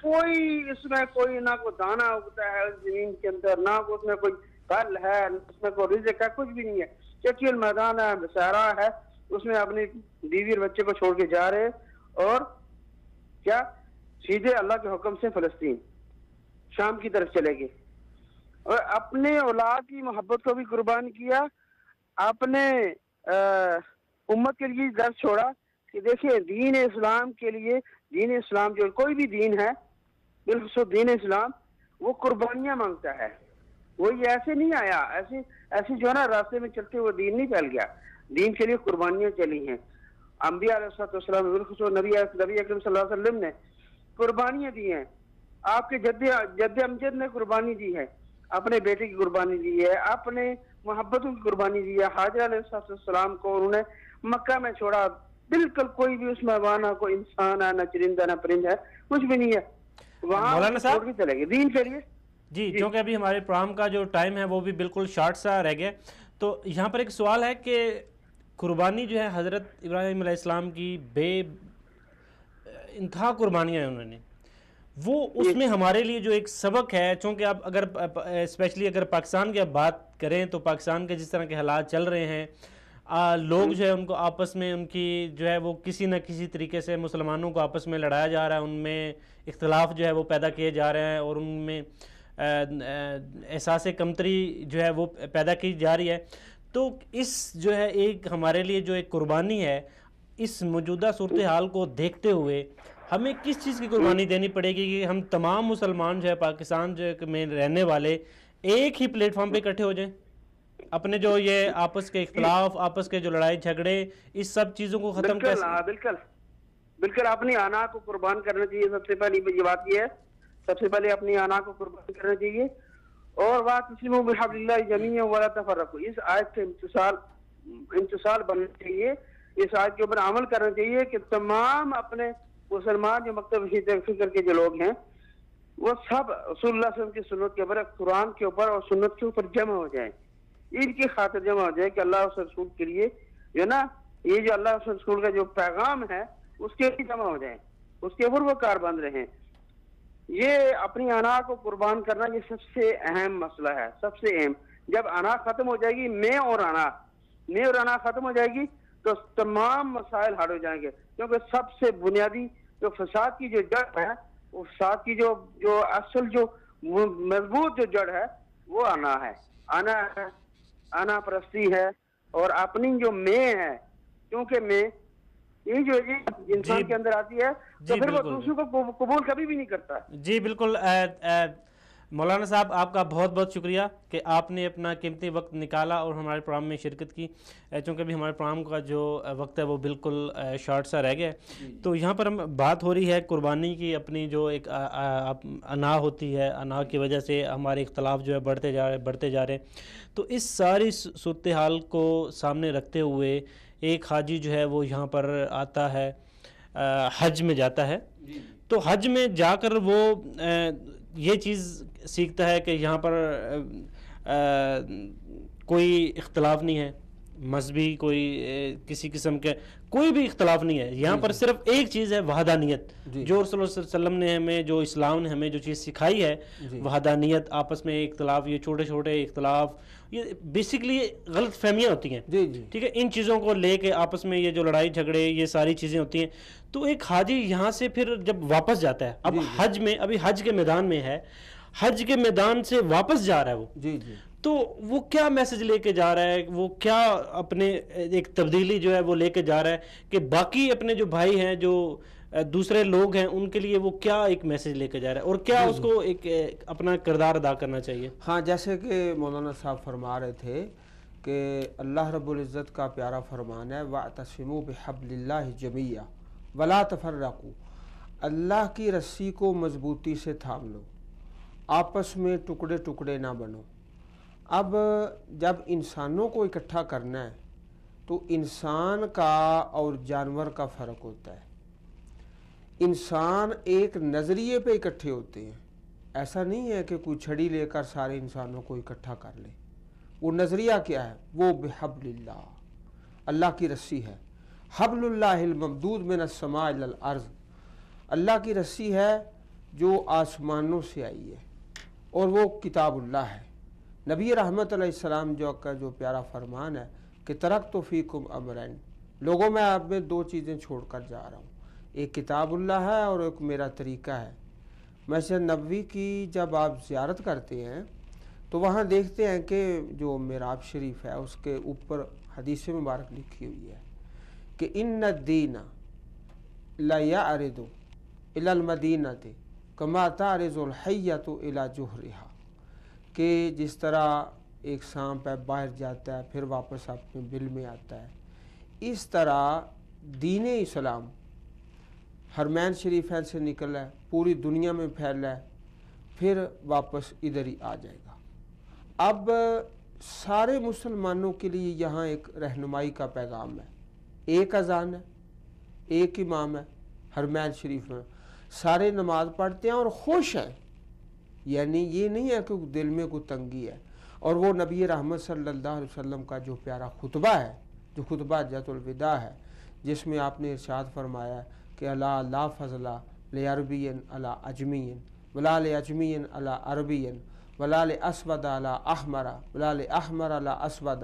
کوئی اس میں کوئی نہ کوئی دانا اگتا ہے زمین کے اندر، نہ اس میں کوئی پھل ہے، اس میں کوئی رزق ہے، کچھ بھی نہیں ہے، چکی المیدان ہے، صحرا ہے، اس میں اپنی بیوی اور بچے کو چھوڑ کے جا رہے اور کیا سیدھے اللہ کے حکم سے فلسطین شام کی طرف چلے گئے اور اپنے اولاد کی محبت کو بھی قربان کیا، اپنے امت کے لیے درس چھوڑا کہ دیکھیں دین اسلام کے لیے، دین اسلام جو کوئی بھی دین ہے، بالخصوص دین اسلام، وہ قربانیاں مانگتا ہے. وہ یہ ایسے نہیں آیا، ایسی جو ہے نا راستے میں چلتے ہوئے دین نہیں پھیل گیا، دین کے لیے قربانیاں چلی ہیں. انبیاء علیہ السلام، بالخصوص نبی اکرم صلی اللہ علیہ وسلم نے قربانیاں دی ہیں. آپ کے جد امجد نے قربانی دی ہے، اپنے بیٹے کی قربانی دی ہے، اپنے محبتوں کی قربانی دی ہے. حاضر علیہ السلام کو انہوں نے مکہ میں چھوڑا، بالکل کوئی بھی اس میں نہ کوئی انسان ہے، نہ چرندہ، نہ پرند ہے، کچھ بھی نہیں ہے، وہاں چھوڑ کے چلے گئے دین کے لیے. جی کیونکہ ابھی ہمارے پروگرام کا جو ٹائم ہے وہ بھی بالکل شارٹ سا رہ گیا، تو یہاں پر ایک سوال ہے کہ قربانی جو ہے حضرت ابراہیم علیہ السلام کی بے انتہا قربانیاں ہیں انہوں نے، وہ اس میں ہمارے لیے جو ایک سبق ہے، چونکہ اب اگر اسپیشلی اگر پاکستان کی اب بات کریں تو پاکستان کے جس طرح کے حالات چل رہے ہیں، لوگ جو ہے ان کو آپس میں ان کی جو ہے وہ کسی نہ کسی طریقے سے مسلمانوں کو آپس میں لڑایا جا رہا ہے، ان میں اختلاف جو ہے وہ پیدا کیے جا رہے ہیں، اور ان میں احساس کمتری جو ہے وہ پیدا کی جا رہی ہے. تو اس جو ہے ایک ہمارے لیے جو ایک قربانی ہے، اس موجودہ صورتحال کو دیکھتے ہوئے ہمیں کس چیز کی قربانی دینی پڑے گی کہ ہم تمام مسلمان جو ہے پاکستان جو میں رہنے والے ایک ہی پلیٹ فارم پہ اکٹھے ہو جائیں، اپنے جو یہ آپس کے اختلاف، آپس کے جو لڑائی جھگڑے، اس سب چیزوں کو ختم کر بالکل اپنی آنا کو قربان کرنا چاہیے. سب سے پہلی یہ بات یہ ہے، سب سے پہلے اپنی آنا کو قربان کرنا چاہیے. اور واعتصموا بحبل اللہ جميعا ولا تفرقوا، اس آیت سے امتصال بننا چاہیے، اس آیت کے اوپر عمل کرنا چاہیے کہ تمام اپنے مسلمان جو مکتب فکر کے جو لوگ ہیں وہ سب رسول اللہ صلی اللہ علیہ وسلم کی سنت کے اوپر، قرآن کے اوپر اور سنت کے اوپر جمع ہو جائیں، ان کی خاطر جمع ہو جائے کہ اللہ اس رسول کے لیے جو نا یہ جو اللہ اس رسول کا جو پیغام ہے اس کے لیے جمع ہو جائیں، اس کے اوپر وہ کاربند رہیں. یہ اپنی انا کو قربان کرنا یہ سب سے اہم مسئلہ ہے، سب سے اہم. جب انا ختم ہو جائے گی، میں اور انا ختم ہو جائے گی تو تمام مسائل حل ہو جائیں گے. کیونکہ سب سے بنیادی جو فساد کی جو جڑ ہے، وہ فساد کی جو اصل جو مضبوط جو جڑ ہے وہ انا ہے، انا پرستی ہے، اور اپنی جو میں ہے، کیونکہ میں یہ جو انسان کے اندر آتی ہے تو پھر وہ دوسروں کو قبول کبھی بھی نہیں کرتا. جی بالکل. مولانا صاحب آپ کا بہت بہت شکریہ کہ آپ نے اپنا قیمتی وقت نکالا اور ہمارے پروگرام میں شرکت کی. چونکہ بھی ہمارے پروگرام کا جو وقت ہے وہ بالکل شارٹ سا رہ گیا ہے، تو یہاں پر ہم بات ہو رہی ہے قربانی کی. اپنی جو ایک انا ہوتی ہے، انا کی وجہ سے ہمارے اختلاف جو ہے بڑھتے جا رہے ہیں. تو اس ساری صورتحال کو سامنے رکھتے ہوئے ایک حاجی جو ہے وہ یہاں پر آتا ہے، حج میں جاتا ہے. تو حج میں جا کر وہ یہ چیز سیکھتا ہے کہ یہاں پر کوئی اختلاف نہیں ہے مذہبی، کوئی کسی قسم کے کوئی بھی اختلاف نہیں ہے. یہاں پر صرف ایک چیز ہے، وحدانیت. جو رسول اللہ صلی اللہ علیہ وسلم نے ہمیں، جو اسلام نے ہمیں جو چیز سکھائی ہے، وحدانیت، آپس میں اختلاف، یہ چھوٹے چھوٹے اختلاف، یہ بیسکلی غلط فہمیاں ہوتی ہیں. ٹھیک ہے، ان چیزوں کو لے کے آپس میں یہ جو لڑائی جھگڑے، یہ ساری چیزیں ہوتی ہیں. تو ایک حاجی یہاں سے پھر جب واپس جاتا ہے، اب حج میں، ابھی حج کے میدان میں ہے، حج کے میدان سے واپس جا رہا ہے وہ، تو وہ کیا میسج لے کے جا رہا ہے، وہ کیا اپنے ایک تبدیلی جو ہے وہ لے کے جا رہا ہے کہ باقی اپنے جو بھائی ہیں، جو دوسرے لوگ ہیں، ان کے لیے وہ کیا ایک میسج لے کے جا رہا ہے، اور کیا اس کو ایک اپنا کردار ادا کرنا چاہیے. ہاں، جیسے کہ مولانا صاحب فرما رہے تھے کہ اللہ رب العزت کا پیارا فرمان ہے وَاعْتَصِمُوا بِحَبْلِ اللَّهِ جَمِيعًا وَلَا تَفَرَّقُوا، اللہ کی رسی کو مضبوطی سے تھام لو، آپس میں ٹکڑے ٹکڑے نہ بنو. اب جب انسانوں کو اکٹھا کرنا ہے تو انسان کا اور جانور کا فرق ہوتا ہے. انسان ایک نظریے پہ اکٹھے ہوتے ہیں، ایسا نہیں ہے کہ کوئی چھڑی لے کر سارے انسانوں کو اکٹھا کر لے. وہ نظریہ کیا ہے؟ وہ بحبل اللہ، اللہ کی رسی ہے. حبل اللہ الممدود من السماء الی الارض، اللہ کی رسی ہے جو آسمانوں سے آئی ہے، اور وہ کتاب اللہ ہے. نبی رحمت علیہ السلام جو پیارا فرمان ہے کہ ترکت فیکم امرین، لوگوں میں آپ میں دو چیزیں چھوڑ کر جا رہا ہوں، ایک کتاب اللہ ہے اور ایک میرا طریقہ ہے. مسجد نبوی کی جب آپ زیارت کرتے ہیں تو وہاں دیکھتے ہیں کہ جو محراب شریف ہے اس کے اوپر حدیث مبارک لکھی ہوئی ہے کہ ان الدین لا یعرض الی المدینۃ کما تعرض الحیۃ الی جحرها، کہ جس طرح ایک سانپ ہے باہر جاتا ہے پھر واپس اپنے بل میں آتا ہے، اس طرح دین اسلام حرمین شریفین سے نکلا ہے، پوری دنیا میں پھیلا ہے، پھر واپس ادھر ہی آ جائے گا. اب سارے مسلمانوں کے لیے یہاں ایک رہنمائی کا پیغام ہے. ایک اذان ہے، ایک امام ہے حرمین شریف میں، سارے نماز پڑھتے ہیں اور خوش ہیں. یعنی یہ نہیں ہے کہ دل میں کوئی تنگی ہے. اور وہ نبی رحمت صلی اللہ علیہ وسلم کا جو پیارا خطبہ ہے، جو خطبہ حجۃ الوداع ہے، جس میں آپ نے ارشاد فرمایا کہ الا لا فضل لعربی علی اجمی ولا لاجمی علی عربی ولا لاسود علی احمر ولا لاحمر علی اسود،